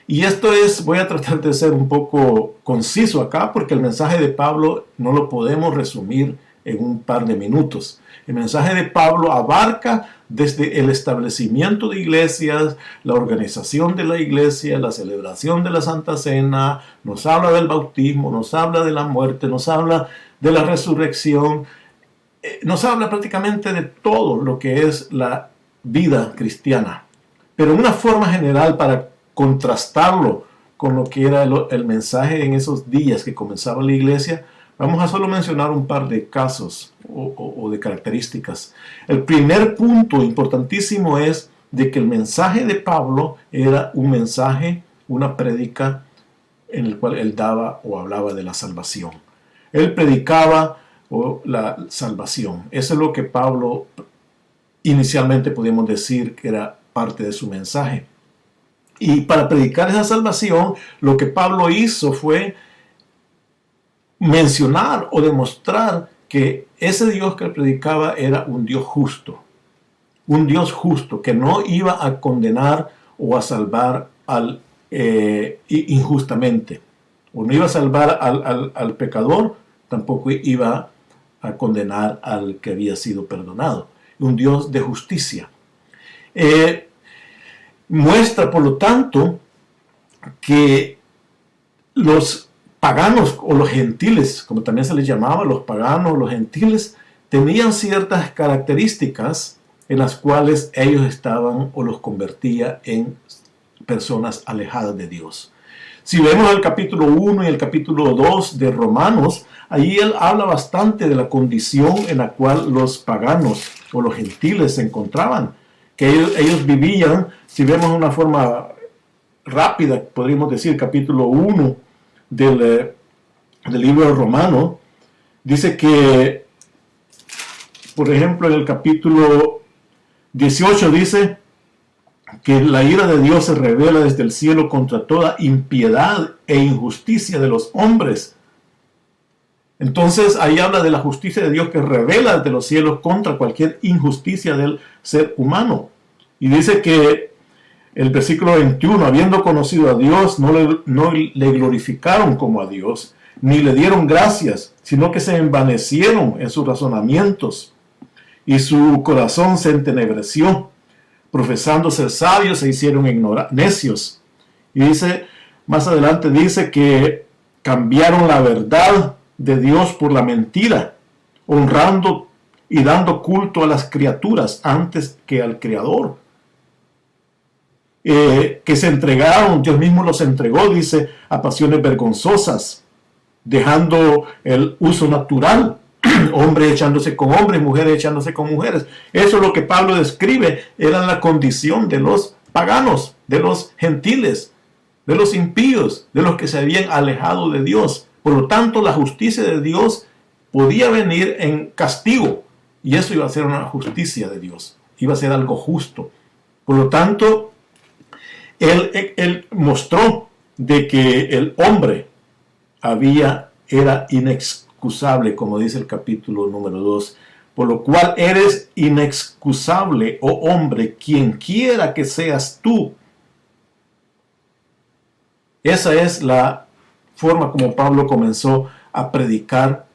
Y esto voy a tratar de ser un poco conciso acá, porque el mensaje de Pablo no lo podemos resumir en un par de minutos. El mensaje de Pablo abarca desde el establecimiento de iglesias, la organización de la iglesia, la celebración de la Santa Cena, nos habla del bautismo, nos habla de la muerte, nos habla de la resurrección, nos habla prácticamente de todo lo que es la vida cristiana. Pero en una forma general, para contrastarlo con lo que era el mensaje en esos días que comenzaba la iglesia, vamos a solo mencionar un par de casos o de características. El primer punto importantísimo es de que el mensaje de Pablo era un mensaje, una prédica en el cual él daba o hablaba de la salvación. Él predicaba la salvación. Eso es lo que Pablo inicialmente podemos decir que era parte de su mensaje. Y para predicar esa salvación, lo que Pablo hizo fue mencionar o demostrar que ese Dios que él predicaba era un Dios justo que no iba a condenar o a salvar injustamente, o no iba a salvar al pecador, tampoco iba a condenar al que había sido perdonado. Un Dios de justicia. Muestra, por lo tanto, que los paganos o los gentiles, como también se les llamaba, los paganos, los gentiles, tenían ciertas características en las cuales ellos estaban o los convertía en personas alejadas de Dios. Si vemos el capítulo 1 y el capítulo 2 de Romanos, ahí él habla bastante de la condición en la cual los paganos o los gentiles se encontraban, que ellos vivían. Si vemos de una forma rápida, podríamos decir, capítulo 1 del libro de Romanos, dice que, por ejemplo, en el capítulo 18 dice que la ira de Dios se revela desde el cielo contra toda impiedad e injusticia de los hombres. Entonces ahí habla de la justicia de Dios que revela desde los cielos contra cualquier injusticia del ser humano. Y dice que el versículo 21, habiendo conocido a Dios, no le glorificaron como a Dios, ni le dieron gracias, sino que se envanecieron en sus razonamientos, y su corazón se entenebreció. Profesando ser sabios, se hicieron necios. Y dice, más adelante dice que cambiaron la verdad de Dios por la mentira, honrando y dando culto a las criaturas antes que al Creador. Que se entregaron, Dios mismo los entregó, dice, a pasiones vergonzosas, dejando el uso natural, hombre echándose con hombres, mujeres echándose con mujeres. Eso es lo que Pablo describe, era la condición de los paganos, de los gentiles, de los impíos, de los que se habían alejado de Dios. Por lo tanto, la justicia de Dios podía venir en castigo, y eso iba a ser una justicia de Dios, iba a ser algo justo. Por lo tanto, él mostró de que el hombre era inexcusable, como dice el capítulo número 2, por lo cual eres inexcusable, oh hombre, quien quiera que seas tú. Esa es la forma como Pablo comenzó a predicar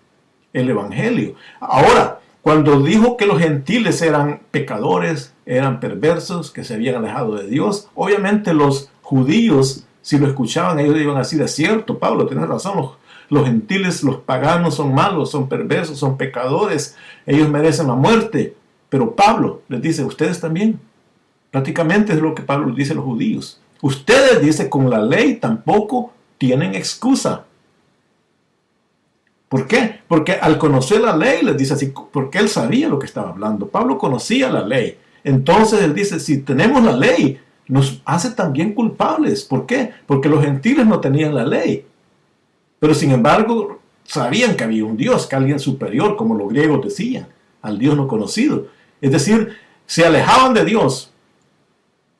el evangelio. Ahora, cuando dijo que los gentiles eran pecadores, eran perversos, que se habían alejado de Dios, obviamente los judíos, si lo escuchaban, ellos iban así de cierto, Pablo, tienes razón, los gentiles, los paganos son malos, son perversos, son pecadores, ellos merecen la muerte. Pero Pablo les dice, ustedes también. Prácticamente es lo que Pablo dice a los judíos. Ustedes, dice, con la ley tampoco tienen excusa. ¿Por qué? Porque al conocer la ley, les dice así, porque él sabía lo que estaba hablando. Pablo conocía la ley. Entonces él dice, si tenemos la ley, nos hace también culpables. ¿Por qué? Porque los gentiles no tenían la ley. Pero sin embargo, sabían que había un Dios, que alguien superior, como los griegos decían, al Dios no conocido. Es decir, se alejaban de Dios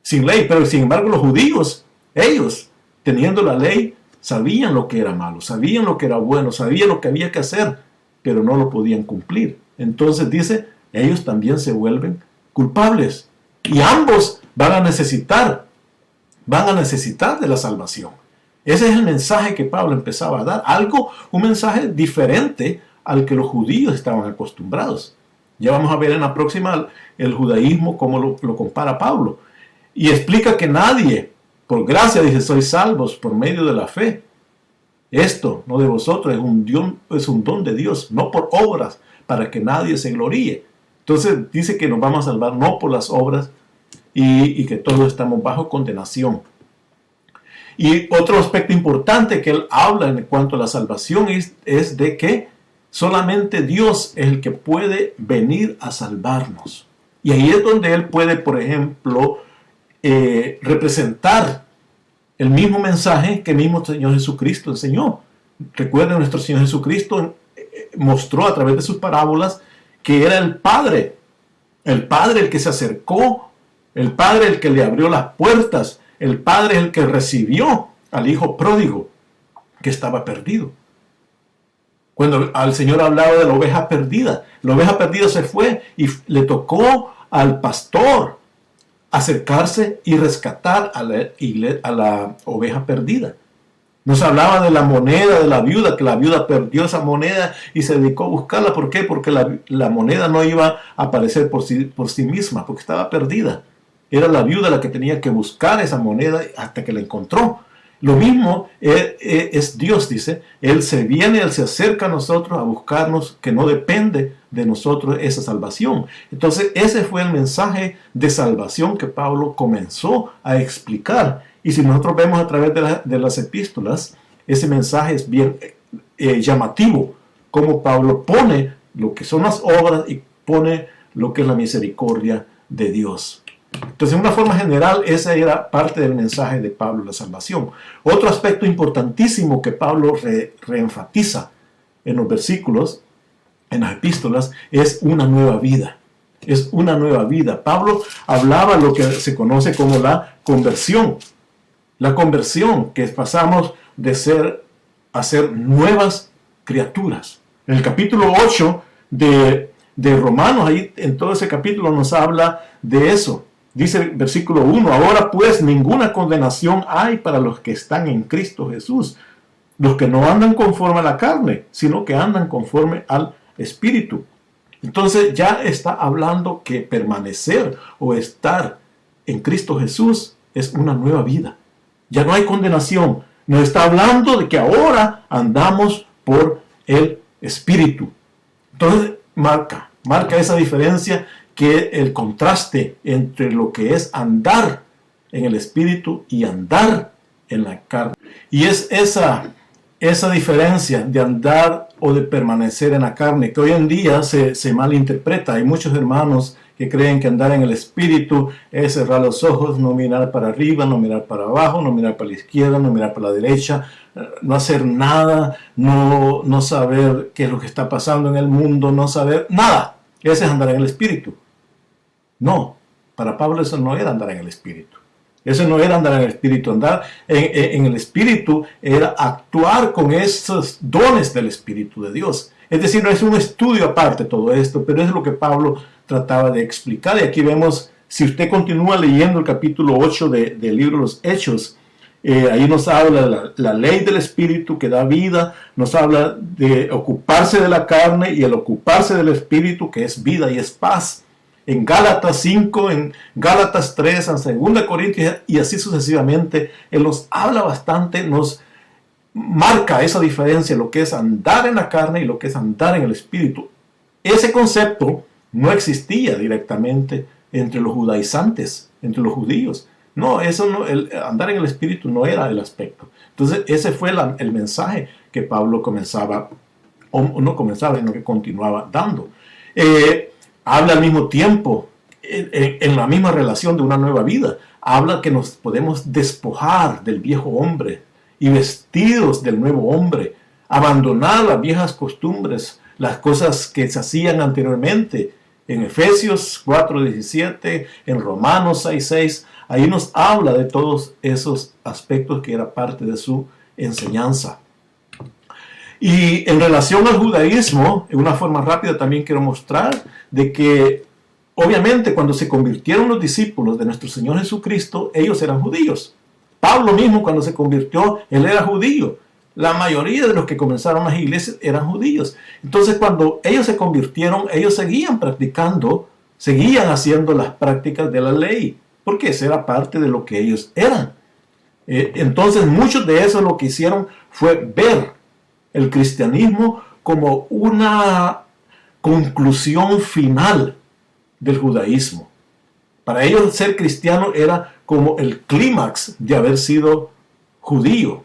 sin ley, pero sin embargo los judíos, ellos, teniendo la ley, sabían lo que era malo, sabían lo que era bueno, sabían lo que había que hacer. pero no lo podían cumplir. Entonces dice, ellos también se vuelven culpables. Y ambos van a necesitar de la salvación. Ese es el mensaje que Pablo empezaba a dar. Un mensaje diferente al que los judíos estaban acostumbrados. Ya vamos a ver en la próxima el judaísmo, cómo lo compara Pablo. Y explica que nadie, por gracia, dice, sois salvos por medio de la fe. Esto, no de vosotros, es un don de Dios, no por obras, para que nadie se gloríe. Entonces dice que nos vamos a salvar no por las obras y que todos estamos bajo condenación. Y otro aspecto importante que él habla en cuanto a la salvación es de que solamente Dios es el que puede venir a salvarnos. Y ahí es donde él puede, por ejemplo, representar el mismo mensaje que el mismo Señor Jesucristo enseñó. Recuerden, nuestro Señor Jesucristo mostró a través de sus parábolas que era el Padre el que se acercó, el Padre el que le abrió las puertas, el Padre el que recibió al Hijo pródigo que estaba perdido. Cuando al Señor hablaba de la oveja perdida se fue y le tocó al pastor acercarse y rescatar a la oveja perdida. Nos hablaba de la moneda de la viuda, que la viuda perdió esa moneda y se dedicó a buscarla. ¿Por qué? Porque la moneda no iba a aparecer por sí misma, porque estaba perdida. Era la viuda la que tenía que buscar esa moneda hasta que la encontró. Lo mismo es Dios, dice. Él se acerca a nosotros a buscarnos, que no depende de nosotros esa salvación. Entonces ese fue el mensaje de salvación que Pablo comenzó a explicar. Y si nosotros vemos a través de las epístolas, ese mensaje es bien llamativo, como Pablo pone lo que son las obras y pone lo que es la misericordia de Dios. Entonces, de una forma general, esa era parte del mensaje de Pablo, la salvación. Otro aspecto importantísimo que Pablo reenfatiza en los versículos, en las epístolas, es una nueva vida. Es una nueva vida. Pablo hablaba lo que se conoce como la conversión. La conversión, que pasamos a ser nuevas criaturas. En el capítulo 8 de Romanos, ahí en todo ese capítulo nos habla de eso. Dice el versículo 1, ahora pues ninguna condenación hay para los que están en Cristo Jesús, los que no andan conforme a la carne, sino que andan conforme al Espíritu. Entonces ya está hablando que permanecer o estar en Cristo Jesús es una nueva vida. Ya no hay condenación. Nos está hablando de que ahora andamos por el Espíritu. Entonces marca esa diferencia, que el contraste entre lo que es andar en el Espíritu y andar en la carne. Y es esa diferencia de andar o de permanecer en la carne que hoy en día se malinterpreta. Hay muchos hermanos que creen que andar en el Espíritu es cerrar los ojos, no mirar para arriba, no mirar para abajo, no mirar para la izquierda, no mirar para la derecha, no hacer nada, no saber qué es lo que está pasando en el mundo, no saber nada. Ese es andar en el Espíritu. No, para Pablo eso no era andar en el Espíritu. Eso no era andar en el Espíritu. Andar en el Espíritu era actuar con esos dones del Espíritu de Dios. Es decir, no es un estudio aparte todo esto, pero es lo que Pablo trataba de explicar. Y aquí vemos, si usted continúa leyendo el capítulo 8 del libro de los Hechos, ahí nos habla de la ley del Espíritu que da vida, nos habla de ocuparse de la carne y el ocuparse del Espíritu, que es vida y es paz. En Gálatas 5, en Gálatas 3, en 2 Corintios y así sucesivamente, él nos habla bastante, nos marca esa diferencia, lo que es andar en la carne y lo que es andar en el Espíritu. Ese concepto no existía directamente entre los judaizantes, entre los judíos. No, andar en el Espíritu no era el aspecto. Entonces ese fue el mensaje que Pablo comenzaba, o no comenzaba, sino que continuaba dando. Habla al mismo tiempo, en la misma relación de una nueva vida, habla que nos podemos despojar del viejo hombre y vestidos del nuevo hombre, abandonar las viejas costumbres, las cosas que se hacían anteriormente. En Efesios 4:17, en Romanos 6:6, ahí nos habla de todos esos aspectos que era parte de su enseñanza. Y en relación al judaísmo, en una forma rápida también quiero mostrar de que obviamente cuando se convirtieron los discípulos de nuestro Señor Jesucristo, ellos eran judíos. Pablo mismo cuando se convirtió, él era judío. La mayoría de los que comenzaron las iglesias eran judíos. Entonces cuando ellos se convirtieron, ellos seguían practicando, seguían haciendo las prácticas de la ley, porque esa era parte de lo que ellos eran. Entonces muchos de esos lo que hicieron fue ver el cristianismo como una conclusión final del judaísmo. Para ellos ser cristiano era como el clímax de haber sido judío.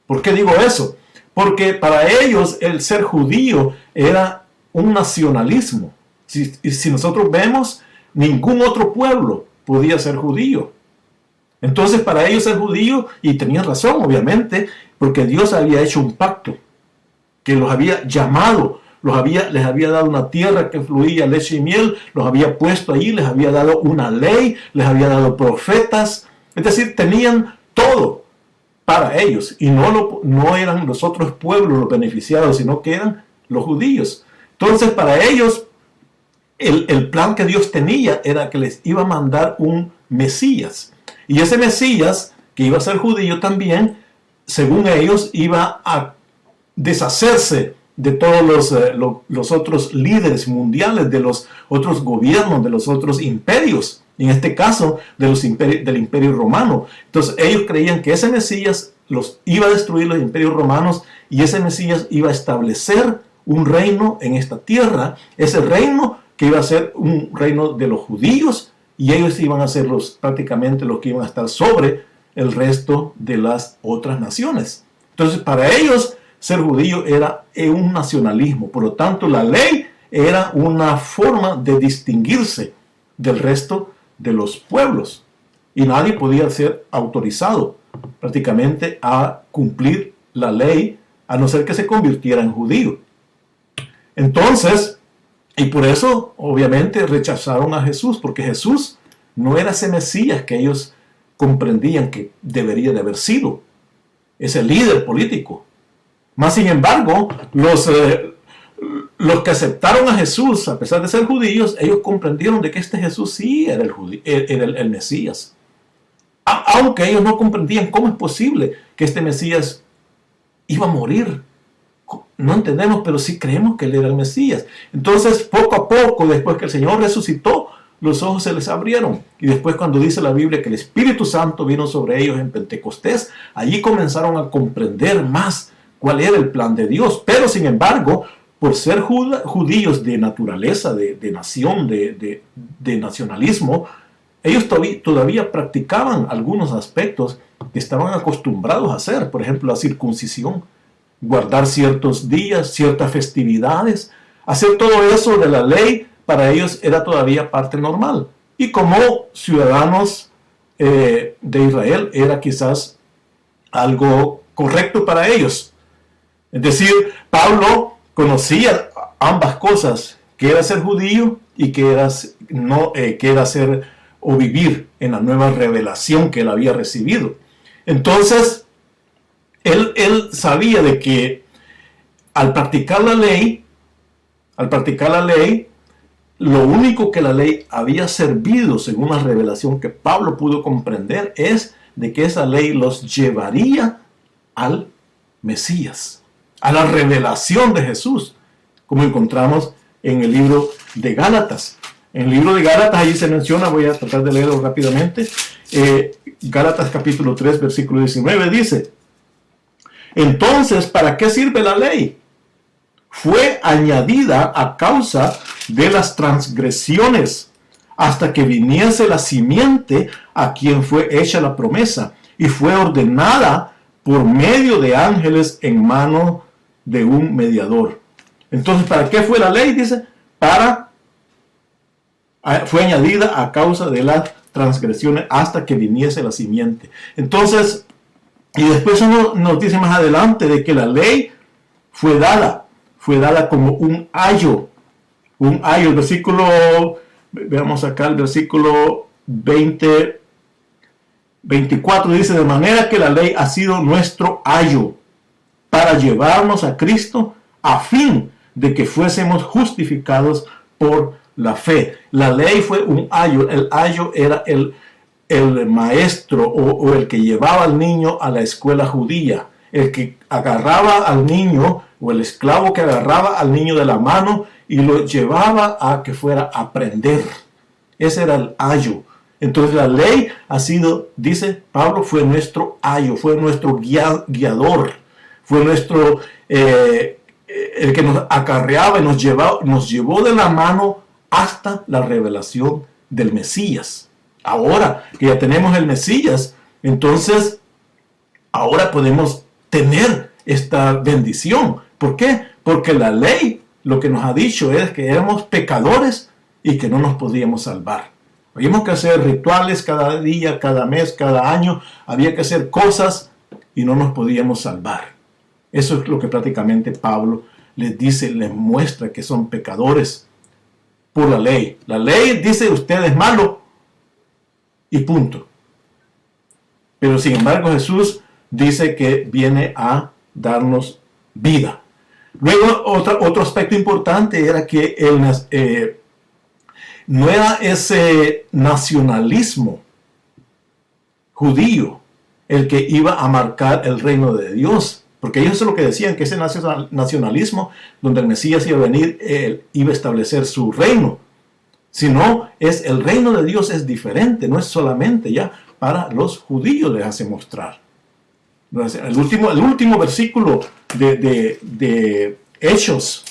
¿Por qué digo eso? Porque para ellos el ser judío era un nacionalismo. Si nosotros vemos, ningún otro pueblo podía ser judío. Entonces para ellos ser judío, y tenían razón obviamente, porque Dios había hecho un pacto, que los había llamado, les había dado una tierra que fluía leche y miel, los había puesto allí, les había dado una ley, les había dado profetas, es decir, tenían todo para ellos, y no eran los otros pueblos los beneficiados, sino que eran los judíos. Entonces para ellos, el plan que Dios tenía era que les iba a mandar un Mesías, y ese Mesías, que iba a ser judío también, según ellos, iba a deshacerse de todos los otros líderes mundiales, de los otros gobiernos, de los otros imperios, en este caso del imperio romano. Entonces ellos creían que ese Mesías los iba a destruir los imperios romanos, y ese Mesías iba a establecer un reino en esta tierra, ese reino que iba a ser un reino de los judíos, y ellos iban a ser prácticamente los que iban a estar sobre el resto de las otras naciones. Entonces para ellos ser judío era un nacionalismo, por lo tanto la ley era una forma de distinguirse del resto de los pueblos, y nadie podía ser autorizado prácticamente a cumplir la ley a no ser que se convirtiera en judío. Entonces, y por eso obviamente rechazaron a Jesús, porque Jesús no era ese Mesías que ellos comprendían que debería de haber sido, ese líder político. Más sin embargo, los que aceptaron a Jesús, a pesar de ser judíos, ellos comprendieron de que este Jesús sí era el Mesías. Aunque ellos no comprendían cómo es posible que este Mesías iba a morir. No entendemos, pero sí creemos que él era el Mesías. Entonces, poco a poco, después que el Señor resucitó, los ojos se les abrieron. Y después, cuando dice la Biblia que el Espíritu Santo vino sobre ellos en Pentecostés, allí comenzaron a comprender más cuál era el plan de Dios. Pero, sin embargo, por ser judíos de naturaleza, de nación, de nacionalismo, ellos todavía practicaban algunos aspectos que estaban acostumbrados a hacer. Por ejemplo, la circuncisión, guardar ciertos días, ciertas festividades, hacer todo eso de la ley, para ellos era todavía parte normal. Y como ciudadanos de Israel era quizás algo correcto para ellos. Es decir, Pablo conocía ambas cosas, que era ser judío y que era ser o vivir en la nueva revelación que él había recibido. Entonces, él sabía de que al practicar la ley, lo único que la ley había servido, según la revelación que Pablo pudo comprender, es de que esa ley los llevaría al Mesías, a la revelación de Jesús, como encontramos en el libro de Gálatas. En el libro de Gálatas allí se menciona, voy a tratar de leerlo rápidamente, Gálatas capítulo 3, versículo 19 dice: entonces, ¿para qué sirve la ley? Fue añadida a causa de las transgresiones, hasta que viniese la simiente a quien fue hecha la promesa, y fue ordenada por medio de ángeles en mano de un mediador. Entonces, ¿para qué fue la ley? Dice, fue añadida a causa de las transgresiones hasta que viniese la simiente. Entonces, y después nos dice más adelante de que la ley fue dada como un ayo. El versículo, veamos acá el versículo 24 dice, de manera que la ley ha sido nuestro ayo para llevarnos a Cristo a fin de que fuésemos justificados por la fe. La ley fue un ayo. El ayo era el maestro o el que llevaba al niño a la escuela judía, el que agarraba al niño o el esclavo que agarraba al niño de la mano y lo llevaba a que fuera a aprender. Ese era el ayo. Entonces la ley ha sido, dice Pablo, fue nuestro ayo, fue nuestro guiador, fue nuestro, el que nos acarreaba y nos llevó de la mano hasta la revelación del Mesías. Ahora que ya tenemos el Mesías, entonces ahora podemos tener esta bendición. ¿Por qué? Porque la ley lo que nos ha dicho es que éramos pecadores y que no nos podíamos salvar. Habíamos que hacer rituales cada día, cada mes, cada año. Había que hacer cosas y no nos podíamos salvar. Eso es lo que prácticamente Pablo les dice, les muestra que son pecadores por la ley. La ley dice usted es malo y punto. Pero sin embargo Jesús dice que viene a darnos vida. Luego otro aspecto importante era que no era ese nacionalismo judío el que iba a marcar el reino de Dios. Porque ellos es lo que decían, que ese nacionalismo, donde el Mesías iba a venir, él iba a establecer su reino. Sino, el reino de Dios es diferente, no es solamente ya para los judíos, les hace mostrar. El último versículo de Hechos,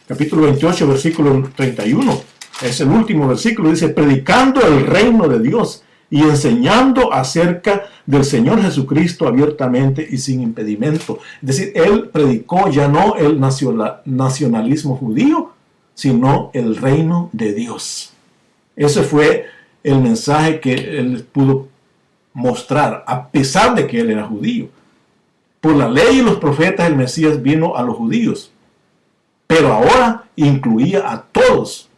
capítulo 28, versículo 31, es el último versículo, dice, predicando el reino de Dios y enseñando acerca del Señor Jesucristo abiertamente y sin impedimento. Es decir, él predicó ya no el nacionalismo judío, sino el reino de Dios. Ese fue el mensaje que él pudo mostrar, a pesar de que él era judío. Por la ley y los profetas el Mesías vino a los judíos, pero ahora incluía a todos,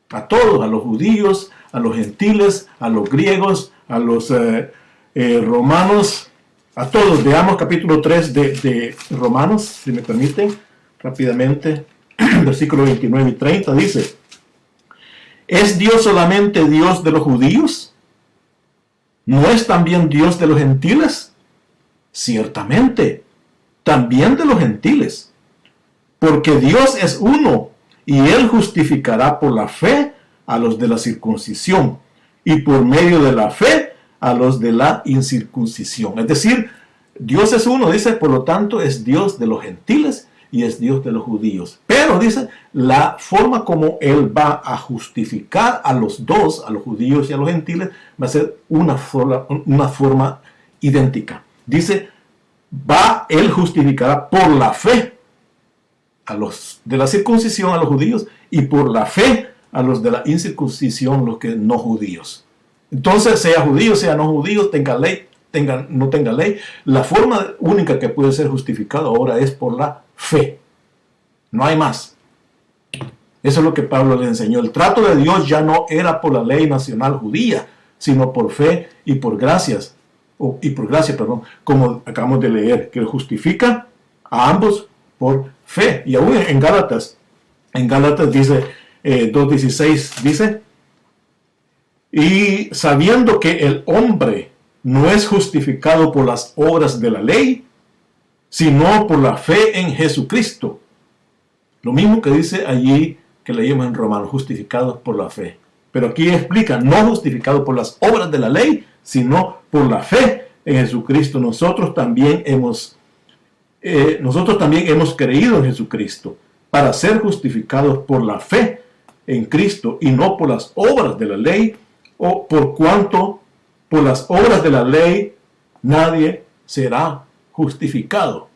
a los judíos, a los gentiles, a los griegos, a los romanos, a todos. Veamos capítulo 3 de Romanos, si me permiten, rápidamente, versículos 29 y 30, dice, ¿es Dios solamente Dios de los judíos? ¿No es también Dios de los gentiles? Ciertamente, también de los gentiles, porque Dios es uno, y Él justificará por la fe a los de la circuncisión, y por medio de la fe a los de la incircuncisión. Es decir, Dios es uno, dice, por lo tanto es Dios de los gentiles y es Dios de los judíos. Pero dice, la forma como Él va a justificar a los dos, a los judíos y a los gentiles, va a ser una forma idéntica. Dice, Él justificará por la fe a los de la circuncisión, a los judíos, y por la fe a los de la incircuncisión, los que no judíos. Entonces, sea judío, sea no judío, tenga ley, no tenga ley, la forma única que puede ser justificado ahora es por la fe. No hay más. Eso es lo que Pablo le enseñó. El trato de Dios ya no era por la ley nacional judía, sino por fe y por gracia, como acabamos de leer, que justifica a ambos por fe. Y aún en Gálatas dice 2:16, dice, y sabiendo que el hombre no es justificado por las obras de la ley, sino por la fe en Jesucristo. Lo mismo que dice allí que leímos en Romanos, justificados por la fe. Pero aquí explica, no justificado por las obras de la ley, sino por la fe en Jesucristo. Nosotros también hemos creído en Jesucristo para ser justificados por la fe en Cristo y no por las obras de la ley, o por cuanto por las obras de la ley nadie será justificado.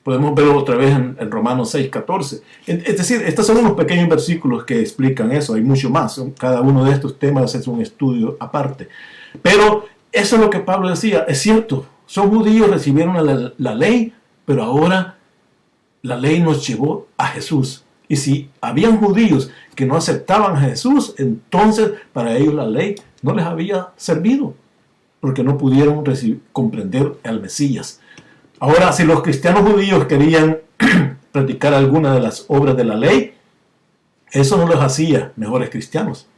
Podemos verlo otra vez en Romanos 6:14. Es decir, estos son unos pequeños versículos que explican eso. Hay mucho más. Cada uno de estos temas es un estudio aparte. Pero eso es lo que Pablo decía. Es cierto, son judíos, recibieron la ley, pero ahora la ley nos llevó a Jesús. Y si habían judíos que no aceptaban a Jesús, entonces para ellos la ley no les había servido, porque no pudieron comprender al Mesías. Ahora, si los cristianos judíos querían practicar alguna de las obras de la ley, eso no los hacía mejores cristianos.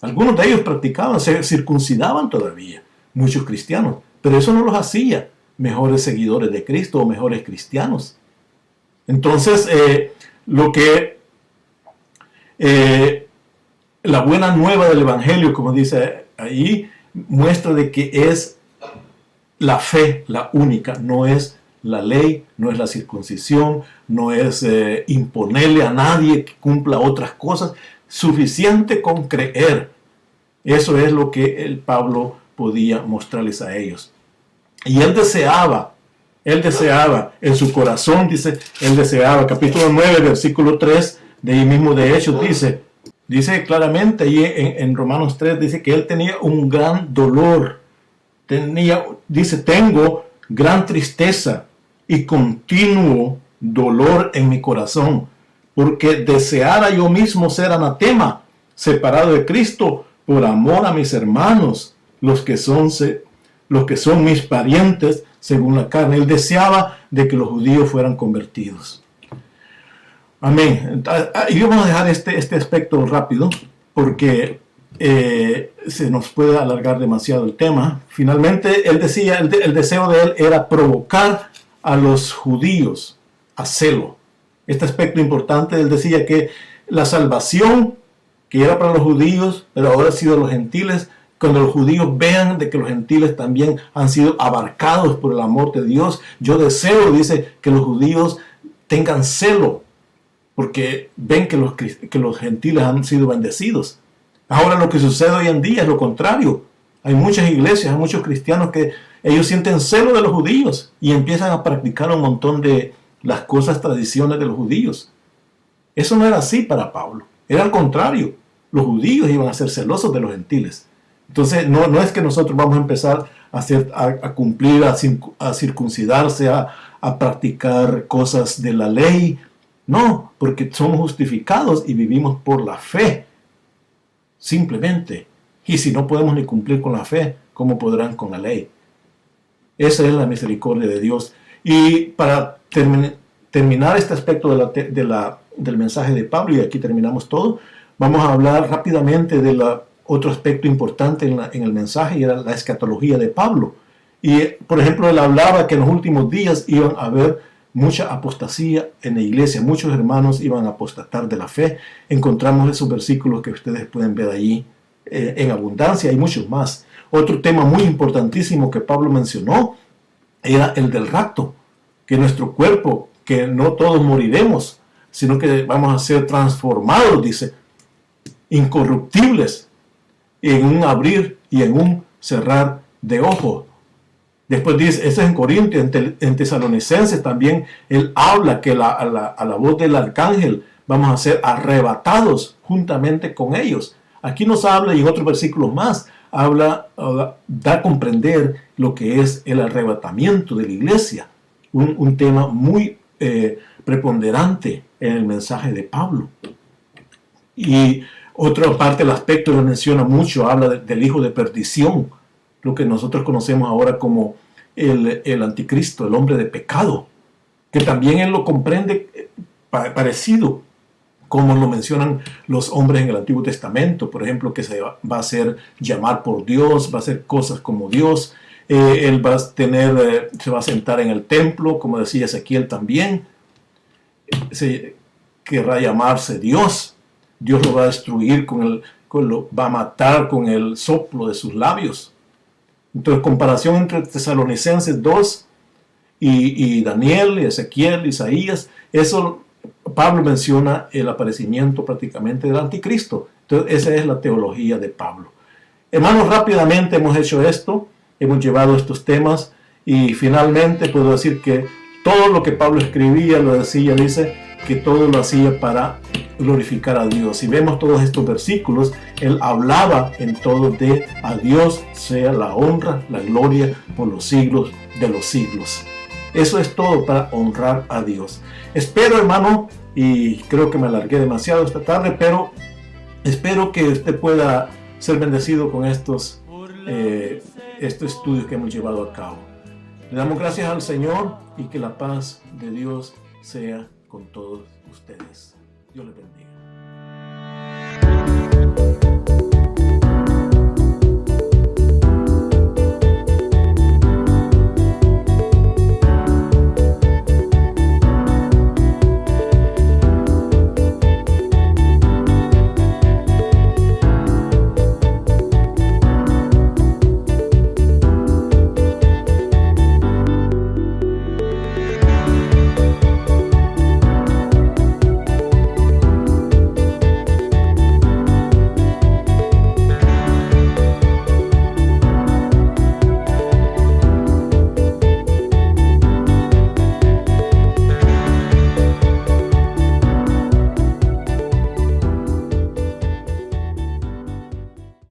Algunos de ellos practicaban, se circuncidaban todavía, muchos cristianos, pero eso no los hacía mejores seguidores de Cristo o mejores cristianos. Entonces, la buena nueva del Evangelio, como dice ahí, muestra de que es la fe la única, no es la ley, no es la circuncisión, no es imponerle a nadie que cumpla otras cosas, suficiente con creer. Eso es lo que el Pablo podía mostrarles a ellos. Y él deseaba en su corazón, dice, él deseaba, capítulo 9, versículo 3, de ahí mismo de Hechos, dice claramente ahí en Romanos 3, dice que él tenía un gran dolor, tengo gran tristeza y continuo dolor en mi corazón, porque deseara yo mismo ser anatema, separado de Cristo, por amor a mis hermanos, los que son mis parientes según la carne. Él deseaba de que los judíos fueran convertidos. Amén. Y vamos a dejar este aspecto rápido, porque se nos puede alargar demasiado el tema. Finalmente, él decía, el deseo de él era provocar a los judíos a celo. Este aspecto importante, él decía que la salvación que era para los judíos, pero ahora ha sido a los gentiles, cuando los judíos vean de que los gentiles también han sido abarcados por el amor de Dios, yo deseo, dice, que los judíos tengan celo, porque ven que los gentiles han sido bendecidos. Ahora lo que sucede hoy en día es lo contrario. Hay muchas iglesias, hay muchos cristianos que ellos sienten celo de los judíos y empiezan a practicar un montón de las cosas, tradiciones de los judíos. Eso no era así para Pablo. Era al contrario. Los judíos iban a ser celosos de los gentiles. Entonces no es que nosotros vamos a empezar a cumplir, a circuncidarse, a practicar cosas de la ley. No, porque somos justificados y vivimos por la fe. Simplemente. Y si no podemos ni cumplir con la fe, ¿cómo podrán con la ley? Esa es la misericordia de Dios. Y para terminar este aspecto del mensaje de Pablo, y aquí terminamos todo, vamos a hablar rápidamente de otro aspecto importante en el mensaje, y era la escatología de Pablo. Y, por ejemplo, él hablaba que en los últimos días iban a haber mucha apostasía en la iglesia, muchos hermanos iban a apostatar de la fe. Encontramos esos versículos que ustedes pueden ver allí en abundancia, y muchos más. Otro tema muy importantísimo que Pablo mencionó era el del rapto, que nuestro cuerpo, que no todos moriremos, sino que vamos a ser transformados, dice, incorruptibles, en un abrir y en un cerrar de ojos. Después dice, eso es en Corintios, en Tesalonicenses también, él habla que a la voz del arcángel vamos a ser arrebatados juntamente con ellos. Aquí nos habla, y en otros versículos más, da a comprender lo que es el arrebatamiento de la iglesia. Un tema muy preponderante en el mensaje de Pablo. Y otra parte del aspecto lo menciona mucho, habla del hijo de perdición, lo que nosotros conocemos ahora como el anticristo, el hombre de pecado, que también él lo comprende parecido, como lo mencionan los hombres en el Antiguo Testamento, por ejemplo, que se va a hacer llamar por Dios, va a hacer cosas como Dios, él va a se va a sentar en el templo, como decía Ezequiel también, se querrá llamarse Dios. Dios lo va a destruir va a matar con el soplo de sus labios. Entonces, comparación entre Tesalonicenses 2 y Daniel, Ezequiel, Isaías, eso Pablo menciona el aparecimiento prácticamente del anticristo. Entonces, esa es la teología de Pablo. Hermanos, rápidamente hemos hecho esto, hemos llevado estos temas, y finalmente puedo decir que todo lo que Pablo escribía, lo decía, dice que todo lo hacía para glorificar a Dios. Si vemos todos estos versículos, él hablaba en todo de a Dios sea la honra, la gloria por los siglos de los siglos. Eso es todo para honrar a Dios. Espero, hermano, y creo que me alargué demasiado esta tarde, pero espero que usted pueda ser bendecido con estos estudios que hemos llevado a cabo. Le damos gracias al Señor y que la paz de Dios sea con todos ustedes. Dios les bendiga.